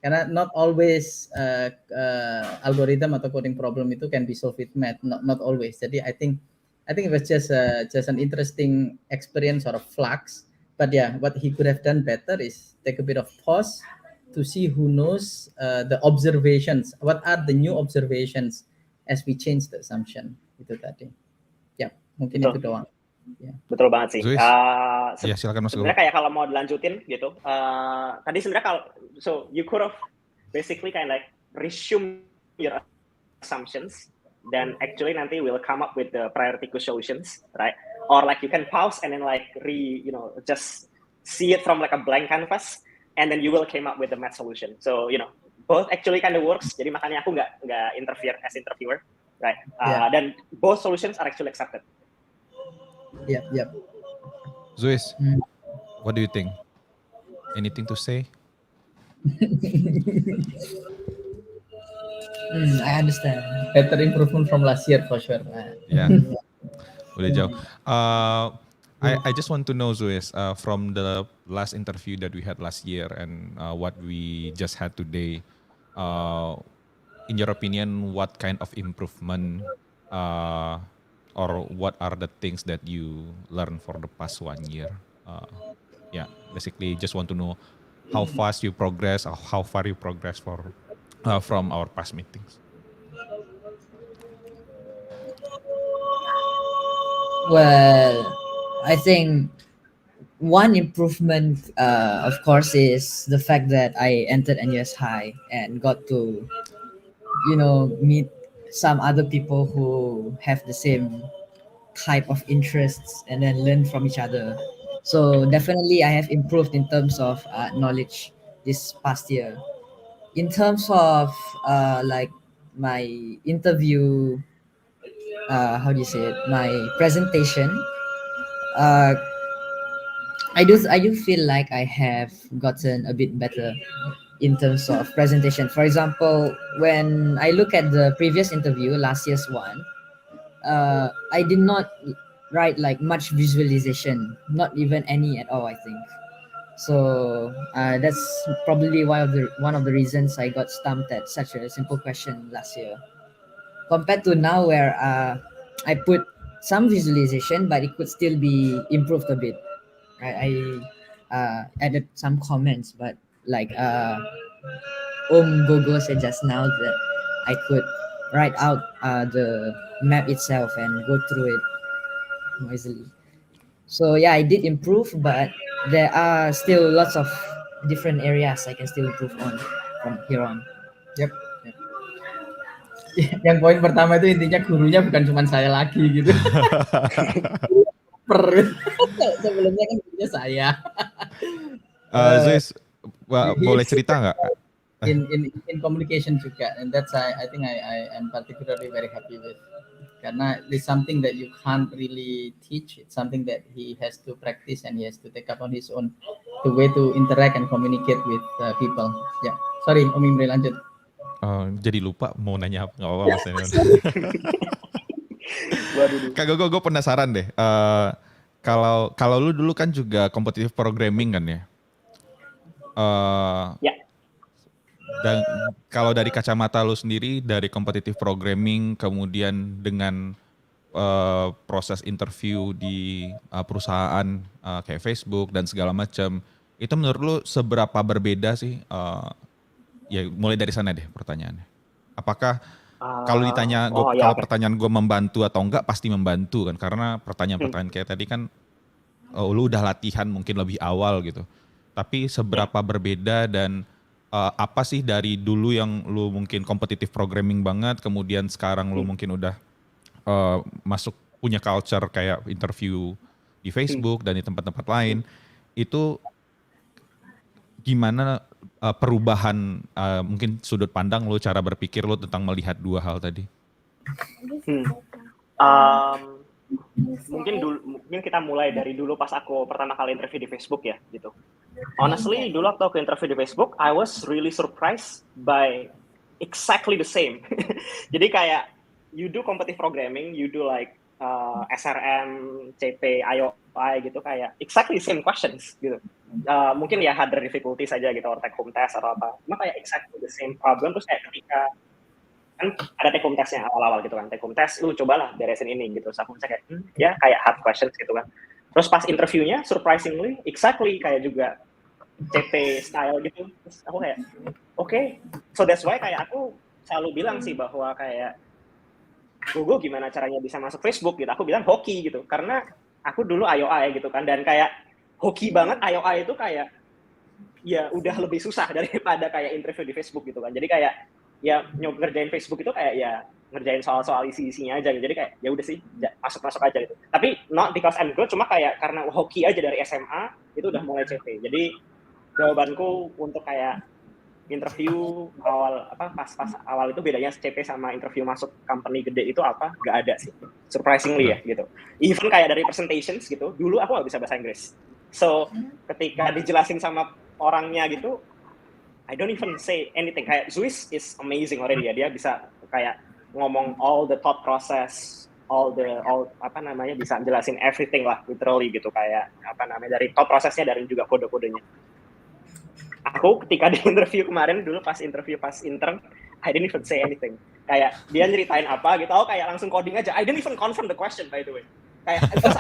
D: Karena not always algorithm atau coding problem itu can be solved with math. Not always. Jadi I think it was just an interesting experience or a flux. But yeah, what he could have done better is take a bit of pause to see who knows the observations. What are the new observations as we change the assumption? Itu tadi. Ya, mungkin itu doang. Ya.
C: Betul banget sih.
A: Ya, silakan Mas Gogo.
C: Sebenarnya kayak kalau mau dilanjutin gitu. Tadi sebenarnya so you could have basically kind of like resume your assumptions, then actually nanti will come up with the priority queue solutions, right? Or like you can pause and then like just see it from like a blank canvas, and then you will came up with the math solution. So both actually kind of works. Jadi makanya aku nggak interfere as interviewer, right? Dan both solutions are actually accepted.
D: Yep.
A: Dzuizz, what do you think? Anything to say?
B: I understand.
D: Better improvement from last year for sure.
A: Yeah. Udah jauh. I just want to know, Dzuizz, from the last interview that we had last year and what we just had today, in your opinion, what kind of improvement or what are the things that you learned for the past 1 year? Basically just want to know how fast you progress or how far you progress from our past meetings.
B: Well, I think one improvement, of course, is the fact that I entered NUS High and got to, meet some other people who have the same type of interests and then learn from each other. So definitely, I have improved in terms of knowledge this past year. In terms of like my interview, how do you say it? My presentation. Uh, I do feel like I have gotten a bit better in terms of presentation. For example, when I look at the previous interview, last year's one, I did not write like much visualization, not even any at all, I think. So that's probably one of the reasons I got stumped at such a simple question last year. Compared to now, where I put some visualization, but it could still be improved a bit. I added some comments, but like Gogo said just now that I could write out the map itself and go through it more easily. So yeah, I did improve, but there are still lots of different areas I can still improve on from here on.
D: Yep. Yang poin pertama itu intinya gurunya bukan cuma saya lagi gitu. Sebelumnya kan gurunya saya.
A: Dzuizz, boleh cerita nggak?
D: In communication juga, and that's I think I am particularly very happy with, karena it's something that you can't really teach. It's something that he has to practice and he has to take up on his own the way to interact and communicate with people. Ya, sorry Om Imre, lanjut.
A: Jadi lupa mau nanya apa, nggak apa-apa Mas Daniel. Kak Gogo, gue penasaran deh. Kalau lu dulu kan juga competitive programming kan ya?
C: Ya.
A: Dan kalau dari kacamata lu sendiri, dari competitive programming, kemudian dengan proses interview di perusahaan kayak Facebook dan segala macam, itu menurut lu seberapa berbeda sih? Ya mulai dari sana deh pertanyaannya. Apakah kalau ditanya, kalau pertanyaan gue membantu atau enggak, pasti membantu kan? Karena pertanyaan-pertanyaan kayak tadi kan, lu udah latihan mungkin lebih awal gitu. Tapi seberapa berbeda dan apa sih dari dulu yang lu mungkin competitive programming banget, kemudian sekarang lu mungkin udah masuk punya culture kayak interview di Facebook dan di tempat-tempat lain, itu gimana perubahan mungkin sudut pandang lu, cara berpikir lu tentang melihat dua hal tadi?
C: Mungkin kita mulai dari dulu pas aku pertama kali interview di Facebook ya gitu. Honestly, dulu waktu aku interview di Facebook, I was really surprised by exactly the same. Jadi kayak you do competitive programming, you do like SRM, CP, IOI gitu, kayak exactly the same questions gitu. Mungkin ya harder difficulty saja gitu, or take home test atau apa. Cuma kayak exactly the same problem, terus kayak ketika kan ada take home testnya awal-awal gitu kan, take home test lu cobalah beresin ini gitu. So aku bisa kayak ya kayak hard questions gitu kan. Terus pas interviewnya surprisingly exactly kayak juga CP style gitu. Terus aku kayak okay. So that's why kayak aku selalu bilang sih bahwa kayak Gogo gimana caranya bisa masuk Facebook gitu. Aku bilang hoki gitu. Karena aku dulu IOI gitu kan, dan kayak hoki banget IOI itu kayak ya udah lebih susah daripada kayak interview di Facebook gitu kan. Jadi kayak ya ngerjain Facebook itu kayak ya ngerjain soal-soal isi-isinya aja gitu. Jadi kayak ya udah sih masuk aja gitu. Tapi not because I'm good, cuma kayak karena hoki aja dari SMA itu udah mulai CP. Jadi jawabanku untuk kayak interview awal pas awal itu bedanya CP sama interview masuk company gede itu apa? Gak ada sih. Surprisingly ya gitu. Even kayak dari presentations gitu, dulu aku gak bisa bahasa Inggris. So ketika dijelasin sama orangnya gitu, I don't even say anything. Kayak Dzuizz is amazing already ya. Dia bisa kayak ngomong all the thought process, all bisa jelasin everything lah literally gitu, kayak dari thought prosesnya dari juga kode-kodenya. Aku ketika di interview kemarin dulu pas intern, I didn't even say anything. Kayak dia nyeritain apa gitu, aku kayak langsung coding aja. I didn't even confirm the question by the way. Kayak because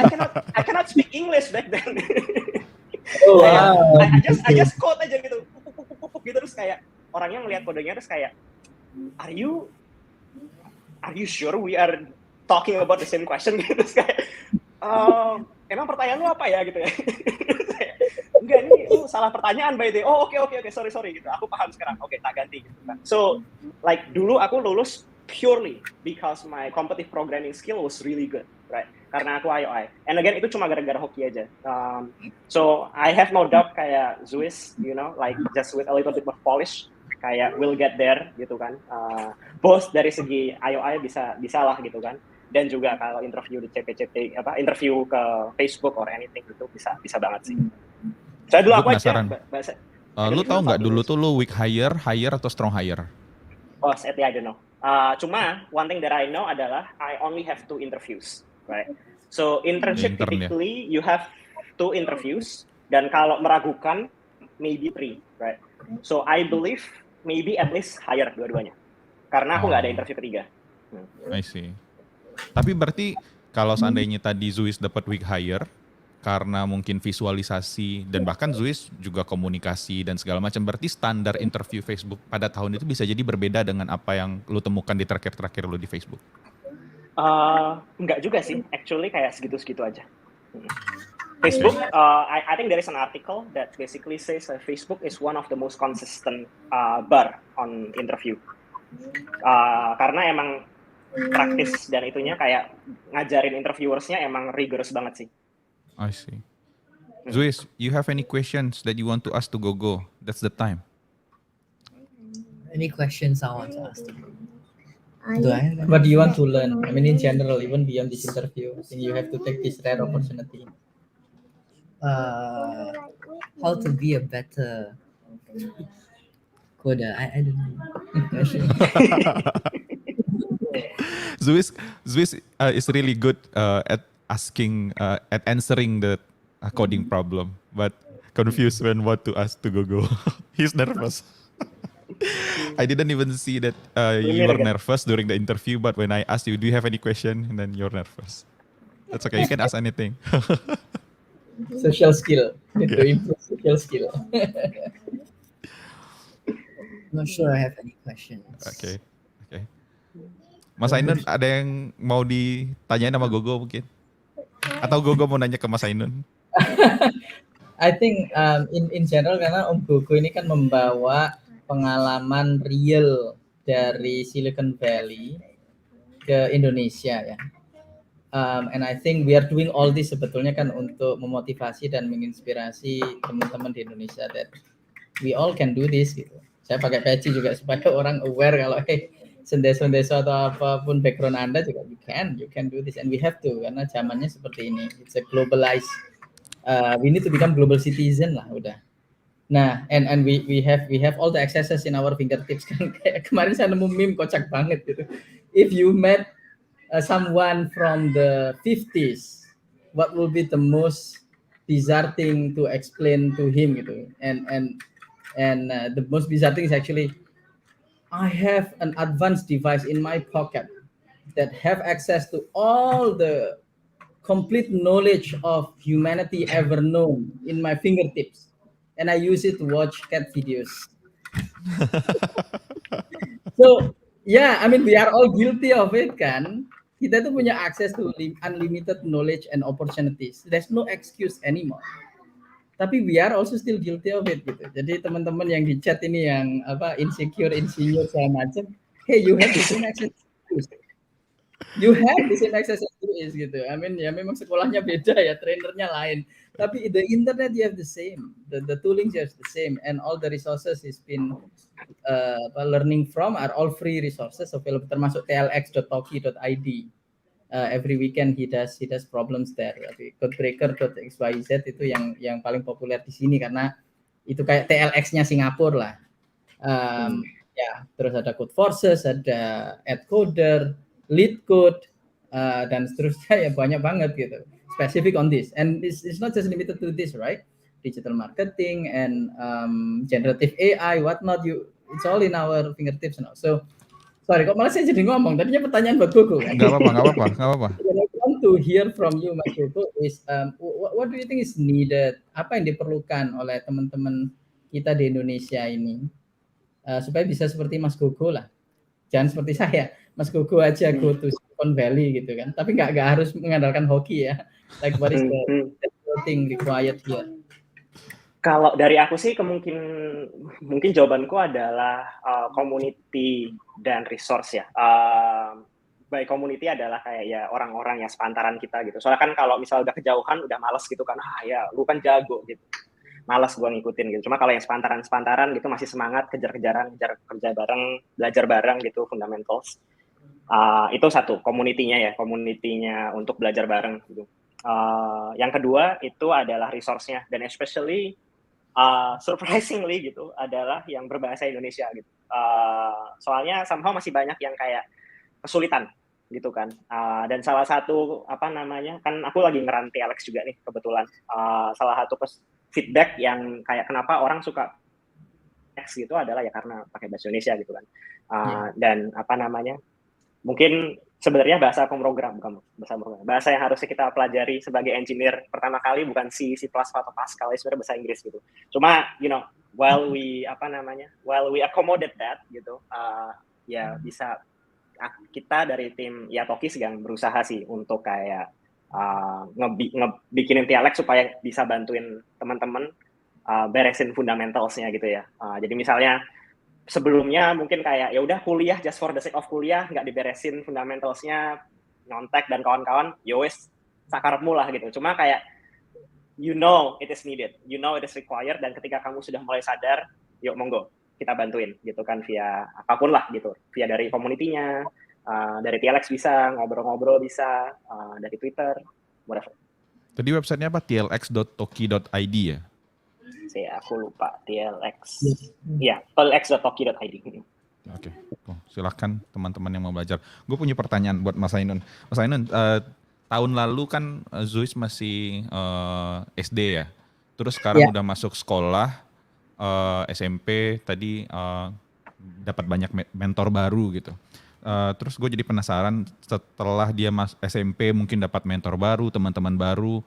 C: I cannot speak English back then.
D: Oh, wow.
C: I just code aja gitu. Gitu terus kayak orangnya ngelihat kodenya terus kayak Are you sure we are talking about the same question gitu? Terus kayak, emang pertanyaan lu apa ya gitu ya? Enggak, ini lu salah pertanyaan by the way. Oh oke, sorry gitu. Aku paham sekarang. Oke, tak ganti gitu kan. So like dulu aku lulus purely because my competitive programming skill was really good, right? Karena aku IOI. And again itu cuma gara-gara hoki aja. So I have no doubt kayak Dzuizz, like just with a little bit more polish, kayak will get there gitu kan. Both dari segi IOI bisa lah gitu kan. Dan juga kalau interview di CP, interview ke Facebook or anything itu bisa banget sih. Saya dulu aku aja bahasa.
A: Lu tahu nggak dulu tuh lu weak hire atau strong hire?
C: Oh, sadly I don't know. Cuma one thing that I know adalah I only have 2 interviews, right? So internship typically you have 2 interviews dan kalau meragukan maybe 3, right? So I believe maybe at least hire dua-duanya. Karena aku nggak ada interview ketiga.
A: I see. Tapi berarti kalau seandainya tadi Dzuizz dapat weak hire karena mungkin visualisasi dan bahkan Dzuizz juga komunikasi dan segala macam, berarti standar interview Facebook pada tahun itu bisa jadi berbeda dengan apa yang lu temukan di terakhir lu di Facebook?
C: Enggak juga sih, actually kayak segitu-segitu aja. Facebook, I think there is an article that basically says that Facebook is one of the most consistent bar on interview. Karena emang praktis dan itunya kayak ngajarin interviewersnya emang rigorous banget sih.
A: I see. Dzuizz, you have any questions that you want to ask to Gogo? That's the time.
B: Any questions I want to ask to Gogo?
D: What do you want to learn? I mean, in general, even beyond this interview, I think you have to take this rare opportunity.
B: How to be a better coder? I don't know.
A: Dzuizz is really good at answering the coding problem, but confused when what to ask to Gogo. He's nervous. I didn't even see that you were nervous during the interview, but when I asked you, do you have any question? And then you're nervous. That's okay. You can ask anything.
D: Social skill. To improve social skill.
B: Not sure I have any questions.
A: Okay. Mas Ainun, ada yang mau ditanyain sama Gogo mungkin? Atau Gogo mau nanya ke Mas Ainun?
D: I think in general karena Om Gogo ini kan membawa pengalaman real dari Silicon Valley ke Indonesia ya. And I think we are doing all this sebetulnya kan untuk memotivasi dan menginspirasi teman-teman di Indonesia that we all can do this gitu. Saya pakai peci juga supaya orang aware kalau sendeso-sendeso atau apapun background Anda juga you can do this and we have to karena zamannya seperti ini. It's a globalized we need to become global citizen lah udah. Nah, and we have all the accesses in our fingertips kan. Kayak kemarin saya nemu meme kocak banget gitu. If you met someone from the 50s, what will be the most bizarre thing to explain to him gitu? And the most bizarre thing is actually I have an advanced device in my pocket that have access to all the complete knowledge of humanity ever known in my fingertips. And I use it to watch cat videos. So, yeah, I mean, we are all guilty of it kan. Kita tuh punya access to unlimited knowledge and opportunities. There's no excuse anymore. tapi we are also still guilty of it gitu. Jadi teman-teman yang di chat ini yang insecure, segala macam, hey, you have the same access. You have the same access as Dzuizz gitu. I mean ya memang sekolahnya beda ya, trainernya lain. Tapi the internet you have the same, the toolings you have the same, and all the resources is been learning from are all free resources available, termasuk tlx.toki.id. Every weekend he does problems there. Codebreaker.xyz itu yang paling populer di sini karena itu kayak TLX-nya Singapura lah. Ya, terus ada Code Forces, ada AdCoder, LeetCode, dan seterusnya ya banyak banget gitu. Specific on this, and it's not just limited to this, right? Digital marketing and generative AI, whatnot. It's all in our fingertips now. So, sorry, kok malah saya jadi ngomong. Tadinya pertanyaan buat Gogo.
A: Nggak apa-apa.
D: What I want to hear from you, Mas Gogo, is what do you think is needed? Apa yang diperlukan oleh teman-teman kita di Indonesia ini supaya bisa seperti Mas Gogo lah. Jangan seperti saya, Mas Gogo aja go to Silicon Valley gitu kan. Tapi nggak harus mengandalkan hoki ya. Like what is the thing required here?
C: Kalau dari aku sih mungkin jawabanku adalah community dan resource ya. By community adalah kayak ya orang-orang yang sepantaran kita gitu. Soalnya kan kalau misal udah kejauhan udah malas gitu kan, ya lu kan jago gitu. Malas gua ngikutin gitu. Cuma kalau yang sepantaran gitu masih semangat kejar kerja bareng, belajar bareng gitu, fundamentals. Itu satu, community-nya untuk belajar bareng gitu. Yang kedua itu adalah resource-nya, dan especially surprisingly gitu adalah yang berbahasa Indonesia gitu. Soalnya somehow masih banyak yang kayak kesulitan gitu kan. Dan salah satu kan aku lagi ngeranti Alex juga nih kebetulan. Salah satu feedback yang kayak kenapa orang suka X gitu adalah ya karena pakai bahasa Indonesia gitu kan. Dan mungkin sebenarnya bahasa yang harusnya kita pelajari sebagai engineer pertama kali bukan C++ atau Pascal, sebenarnya bahasa Inggris gitu. Cuma while we accommodate that gitu, ya bisa kita dari tim ya Toki sedang berusaha sih untuk kayak ngebikinin TLX supaya bisa bantuin teman-teman beresin fundamentalsnya gitu ya. Jadi misalnya sebelumnya mungkin kayak ya udah kuliah just for the sake of kuliah, nggak diberesin fundamentalsnya, nyontek dan kawan-kawan, yowes sakarepmu lah gitu. Cuma kayak it is needed, it is required, dan ketika kamu sudah mulai sadar, yuk monggo kita bantuin gitu kan via apapun lah gitu, via dari community-nya, dari TLX bisa ngobrol-ngobrol, bisa dari Twitter, whatever.
A: Tadi websitenya apa? tlx.toki.id ya?
C: Aku lupa, TLX. Ya, tlx.toki.id.
A: Oke, silahkan teman-teman yang mau belajar. Gue punya pertanyaan buat Mas Ainun. Mas Ainun, tahun lalu kan Dzuizz masih SD ya. Terus sekarang udah masuk sekolah, SMP, tadi dapat banyak mentor baru gitu. Terus gue jadi penasaran, setelah dia SMP mungkin dapat mentor baru, teman-teman baru,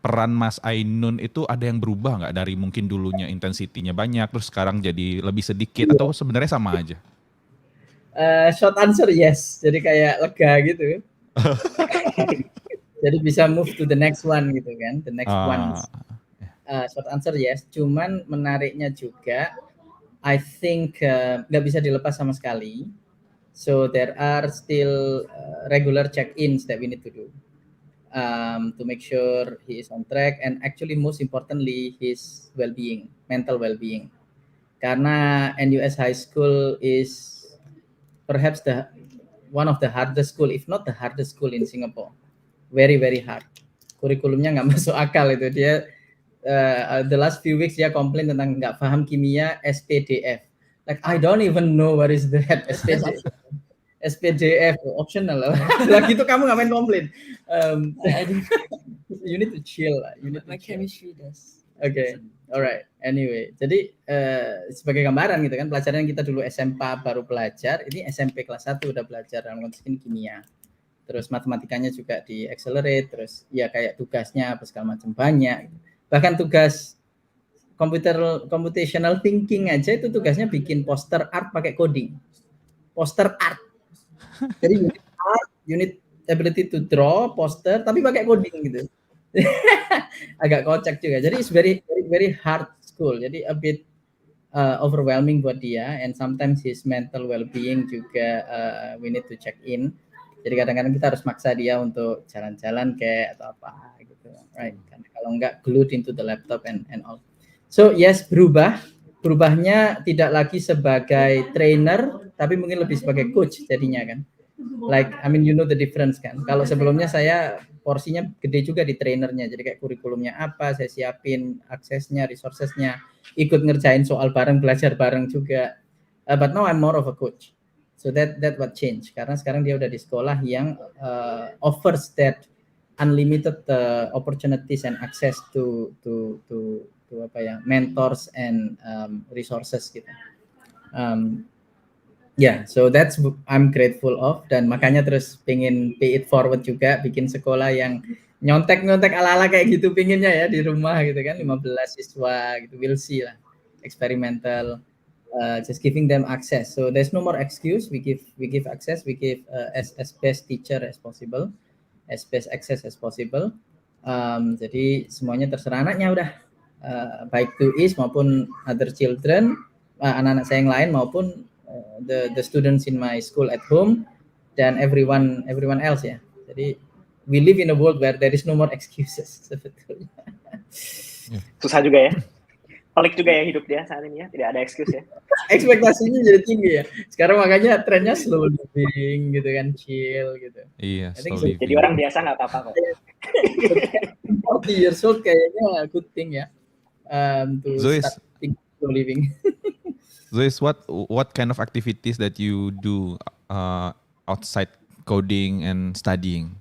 A: peran Mas Ainun itu ada yang berubah nggak dari mungkin dulunya intensitinya banyak terus sekarang jadi lebih sedikit atau sebenarnya sama aja?
D: Short answer yes, jadi kayak lega gitu. Jadi bisa move to the next one gitu kan, the next one. Short answer yes, cuman menariknya juga I think nggak bisa dilepas sama sekali. So there are still regular check-ins that we need to do. To make sure he is on track, and actually most importantly his well-being, mental well-being. Karena NUS High School is perhaps one of the hardest school, if not the hardest school in Singapore. Very very hard. Kurikulumnya nggak masuk akal itu. Dia the last few weeks dia komplain tentang nggak paham kimia SPDF. Like I don't even know what is that SPDF optional lah. Lagi itu kamu ngapain komplain? You need to chill lah.
B: My chemistry does.
D: Okay, alright. Anyway, jadi sebagai gambaran gitu kan, pelajaran yang kita dulu SMP baru belajar, ini SMP kelas 1 udah belajar dalam konteks kimia. Terus matematikanya juga di accelerate, terus ya kayak tugasnya apa segala macam banyak. Bahkan tugas computational thinking aja itu tugasnya bikin poster art pakai coding. Poster art. Jadi unit art, unit ability to draw poster tapi pakai coding gitu. Agak kocak juga. Jadi it's very very hard school. Jadi a bit overwhelming buat dia, and sometimes his mental well-being juga we need to check in. Jadi kadang-kadang kita harus maksa dia untuk jalan-jalan kayak atau apa gitu, right? Karena kalau enggak glued into the laptop and all. So yes, berubahnya tidak lagi sebagai trainer, tapi mungkin lebih sebagai coach jadinya kan. Like, I mean, you know the difference kan. Kalau sebelumnya saya porsinya gede juga di trainernya, jadi kayak kurikulumnya apa, saya siapin aksesnya, resourcesnya, ikut ngerjain soal bareng, belajar bareng juga. But now I'm more of a coach. So that what change. Karena sekarang dia udah di sekolah yang offers that unlimited opportunities and access to apa ya, mentors and resources gitu. Yeah, so that's I'm grateful of, dan makanya terus pengen pay it forward juga, bikin sekolah yang nyontek ala-ala kayak gitu pinginnya ya di rumah gitu kan, 15 siswa gitu, we'll see lah, experimental, just giving them access. So there's no more excuse, we give access, we give as best teacher as possible, as best access as possible. Jadi semuanya terserah anaknya udah, baik Dzuizz maupun other children, anak-anak saya yang lain maupun the students in my school at home, dan everyone else ya. Jadi we live in a world where there is no more excuses sebetulnya.
C: Susah juga ya. Pelik juga ya hidup dia saat ini ya, tidak ada excuse ya.
D: Ekspektasinya jadi tinggi ya. Sekarang makanya trennya slow living gitu kan, chill gitu.
A: Iya, slow
C: Jadi
A: living.
C: orang biasa nggak apa-apa kok.
D: 40 years old kayaknya good thing ya, to
A: Dzuizz.
D: start slow living.
A: Dzuizz, what kind of activities that you do outside coding and studying?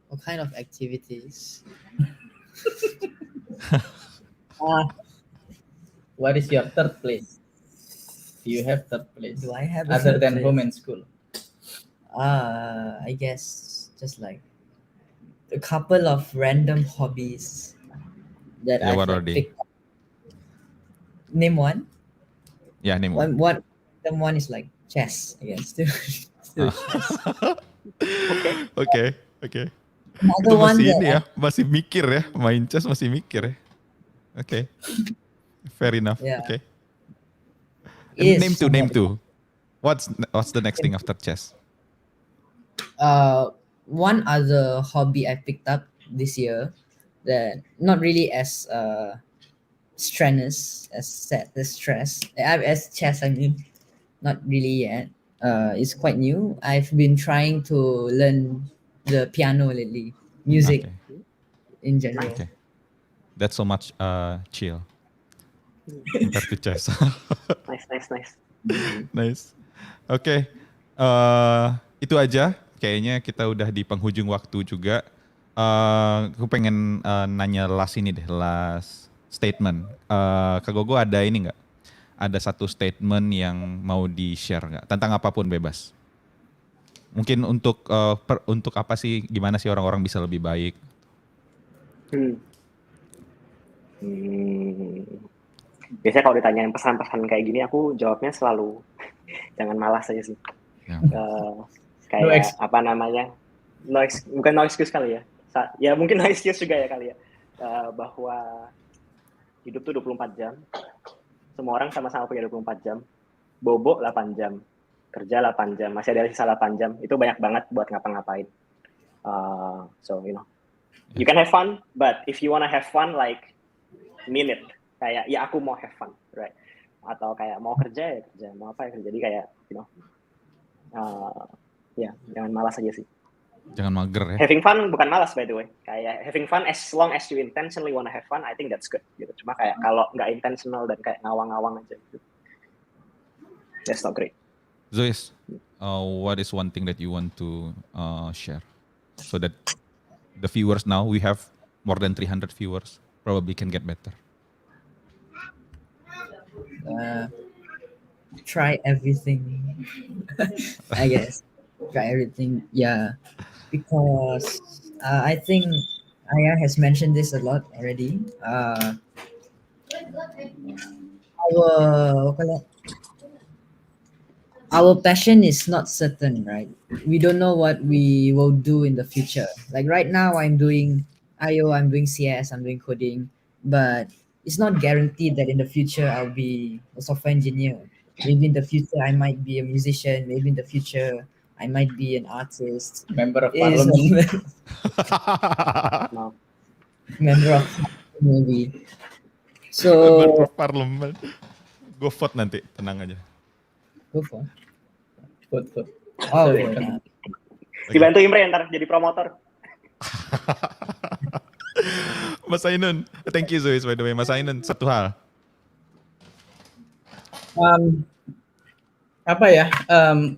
B: What kind of activities?
D: What is your third place? Do you have third place?
B: Do I have a
D: other
B: third
D: than
B: place?
D: home and school?
B: I guess just like a couple of random hobbies that
A: Yeah,
B: I've
A: what are
B: like,
A: they?
B: picked up. Name one.
A: Yeah, name one.
B: One is like chess, I guess. Still chess.
A: Oke.
B: Another
A: Itu
B: one
A: masih
B: that
A: ini ya, masih mikir ya, main chess masih mikir ya. Oke. Fair enough.
B: Yeah.
A: Oke.
B: is
A: Name
B: somewhat-
A: two. What's the next thing after chess?
B: One other hobby I picked up this year that not really as strenuous as chess, I mean, not really yet. It's quite new. I've been trying to learn the piano lately, music
A: Okay.
B: in general.
A: Okay. That's so much chill compared to chess.
C: Nice.
A: Nice. Oke. Itu aja. Kayaknya kita udah di penghujung waktu juga. Aku pengen nanya last statement. Kak Gogo ada ini nggak? Ada satu statement yang mau di-share nggak? Tentang apapun bebas. Mungkin untuk apa sih? Gimana sih orang-orang bisa lebih baik?
C: Biasanya kalau ditanyain pesan-pesan kayak gini, aku jawabnya selalu jangan malas aja sih.
A: Ya.
C: Kayak apa namanya, bukan no excuse kali ya. Ya mungkin no excuse juga ya kali ya. Bahwa hidup tuh 24 jam. Semua orang sama-sama punya 24 jam. Bobo 8 jam. Kerja 8 jam. Masih ada sisa 8 jam. Itu banyak banget buat ngapa-ngapain. So, you know. You can have fun, but if you wanna have fun, like, mean it. Kayak, ya aku mau have fun, right? Atau kayak mau kerja ya kerja. Mau apa ya kerja. Jadi kayak, you know. Ya, jangan malas aja sih.
A: Jangan mager ya.
C: Having fun bukan malas by the way. Kayak having fun as long as you intentionally wanna have fun, I think that's good. Gitu. Cuma kayak kalau nggak intentional dan kayak ngawang-ngawang aja gitu, that's not great.
A: Dzuizz, what is one thing that you want to share so that the viewers now, we have more than 300 viewers, probably can get better?
B: Try everything. I guess try everything. Yeah, because I think Aya has mentioned this a lot already. our passion is not certain, right? We don't know what we will do in the future. Like right now, I'm doing IO, I'm doing CS, I'm doing coding, but it's not guaranteed that in the future I'll be a software engineer. Maybe in the future I might be a musician. Maybe in the future I might be an artist.
D: Member of
B: Is
D: parliament.
C: No.
B: member of maybe.
A: Member
B: So
A: of Parliament. Go vote nanti, tenang aja.
B: go for.
D: Vote.
B: Oh,
D: Sorry.
B: yeah.
C: Dibantu Imre ntar jadi promotor.
A: Mas Ainun, thank you Dzuizz by the way. Mas Ainun, satu hal.
D: Apa ya?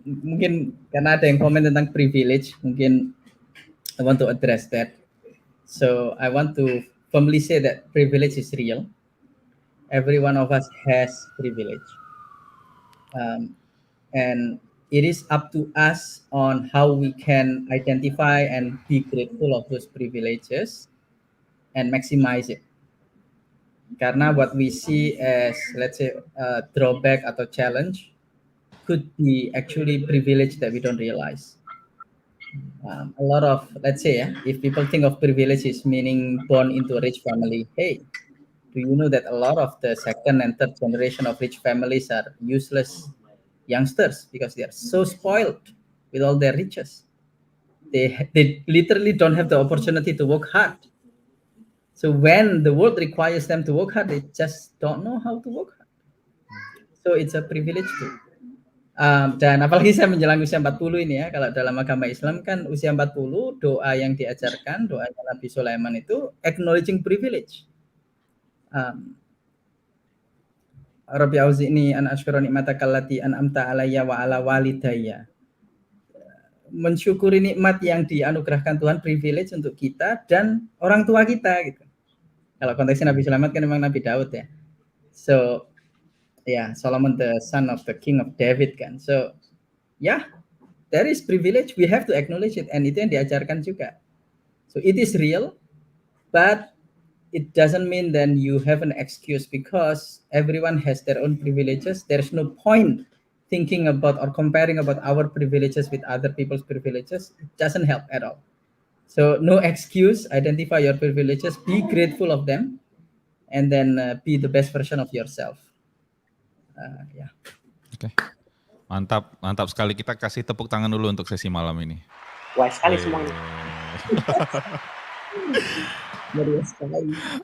D: Mungkin karena ada yang komen tentang privilege, mungkin I want to address that. So I want to firmly say that privilege is real. Every one of us has privilege, and it is up to us on how we can identify and be grateful of those privileges and maximize it. Karena what we see as, let's say, a drawback atau challenge could be actually privilege that we don't realize. A lot of, let's say, if people think of privilege as meaning born into a rich family, hey, do you know that a lot of the second and third generation of rich families are useless youngsters because they are so spoiled with all their riches? They literally don't have the opportunity to work hard. So when the world requires them to work hard, they just don't know how to work hard. So it's a privilege too. Dan apalagi saya menjelang usia 40 ini ya, kalau dalam agama Islam kan usia 40, doa yang diajarkan, doanya Nabi Sulaiman itu acknowledging privilege. Rabbi auzi'ni an ashkura ni'mataka allati an'amta alayya wa ala walidayya. Mensyukuri nikmat yang dianugerahkan Tuhan, privilege untuk kita dan orang tua kita gitu. Kalau konteksnya Nabi Sulaiman kan memang Nabi Daud ya. So Solomon the son of the king of David kan. So there is privilege, we have to acknowledge it, and itu yang diajarkan juga. So it is real, but it doesn't mean then you have an excuse because everyone has their own privileges. There's no point thinking about or comparing about our privileges with other people's privileges. It doesn't help at all. So no excuse, identify your privileges, be grateful of them, and then be the best version of yourself.
A: Oke. Mantap sekali. Kita kasih tepuk tangan dulu untuk sesi malam ini.
C: Wise sekali semuanya.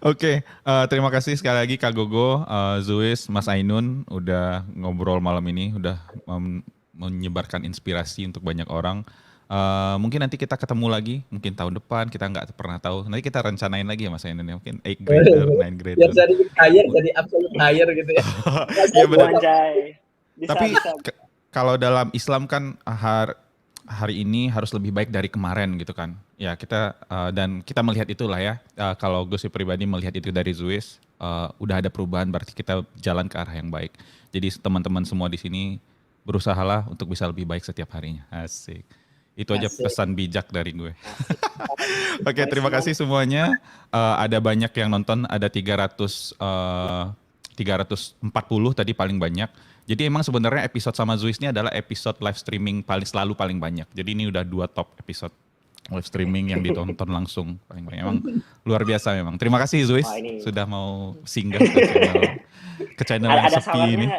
A: Oke, terima kasih sekali lagi Kak Gogo, Dzuizz, Mas Ainun udah ngobrol malam ini, udah menyebarkan inspirasi untuk banyak orang. Mungkin nanti kita ketemu lagi, mungkin tahun depan, kita nggak pernah tahu. Nanti kita rencanain lagi ya Mas Ainun ya, mungkin 8 grader, 9 grader.
D: Biar jadi hire, jadi absolute hire gitu ya.
A: Iya benar. Tapi kalau dalam Islam kan hari ini harus lebih baik dari kemarin gitu kan. Ya kita dan kita melihat itulah ya. Kalau gue sih pribadi melihat itu dari Dzuizz, udah ada perubahan berarti kita jalan ke arah yang baik. Jadi teman-teman semua di sini berusahalah untuk bisa lebih baik setiap harinya. Asik. Itu aja pesan bijak dari gue. Oke, terima kasih semuanya. Ada banyak yang nonton, ada 340 tadi paling banyak. Jadi emang sebenarnya episode sama Dzuizz ini adalah episode live streaming paling paling banyak. Jadi ini udah 2 top episode live streaming yang ditonton langsung paling banyak. Emang luar biasa memang. Terima kasih Dzuizz sudah mau singgah ke channel yang sepi ini.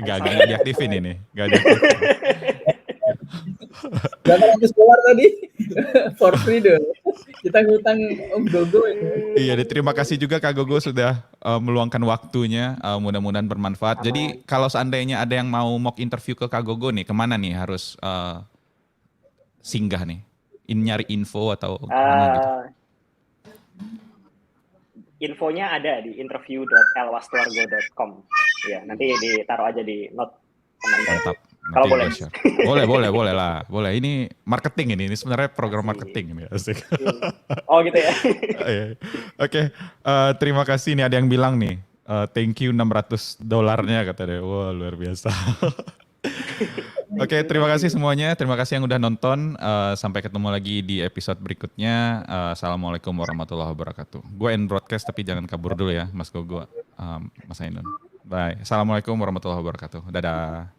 A: Gak diaktifin ini. Gak diaktifin.
D: $800 tadi for free dong. Kita ngutang Om Gogo ini.
A: Iya, terima kasih juga Kak Gogo sudah meluangkan waktunya. Mudah-mudahan bermanfaat. Jadi kalau seandainya ada yang mau mock interview ke Kak Gogo nih, kemana nih harus singgah nih? Nyari info atau mana gitu?
C: Infonya ada di interview.elwastuargo.com. Ya, nanti ditaruh aja di note.
A: Mantap.
C: Kalau boleh.
A: Boleh lah. Boleh. Ini marketing ini sebenarnya program marketing ini. Asik.
C: Oh gitu ya.
A: Oke. Terima kasih nih, ada yang bilang nih, thank you $600 kata dia. Wah, luar biasa. Oke, terima kasih semuanya. Terima kasih yang udah nonton. Sampai ketemu lagi di episode berikutnya. Assalamualaikum warahmatullahi wabarakatuh. Gue end broadcast tapi jangan kabur dulu ya, Mas Gogo, Mas Ainun. Bye. Assalamualaikum warahmatullahi wabarakatuh. Dadah.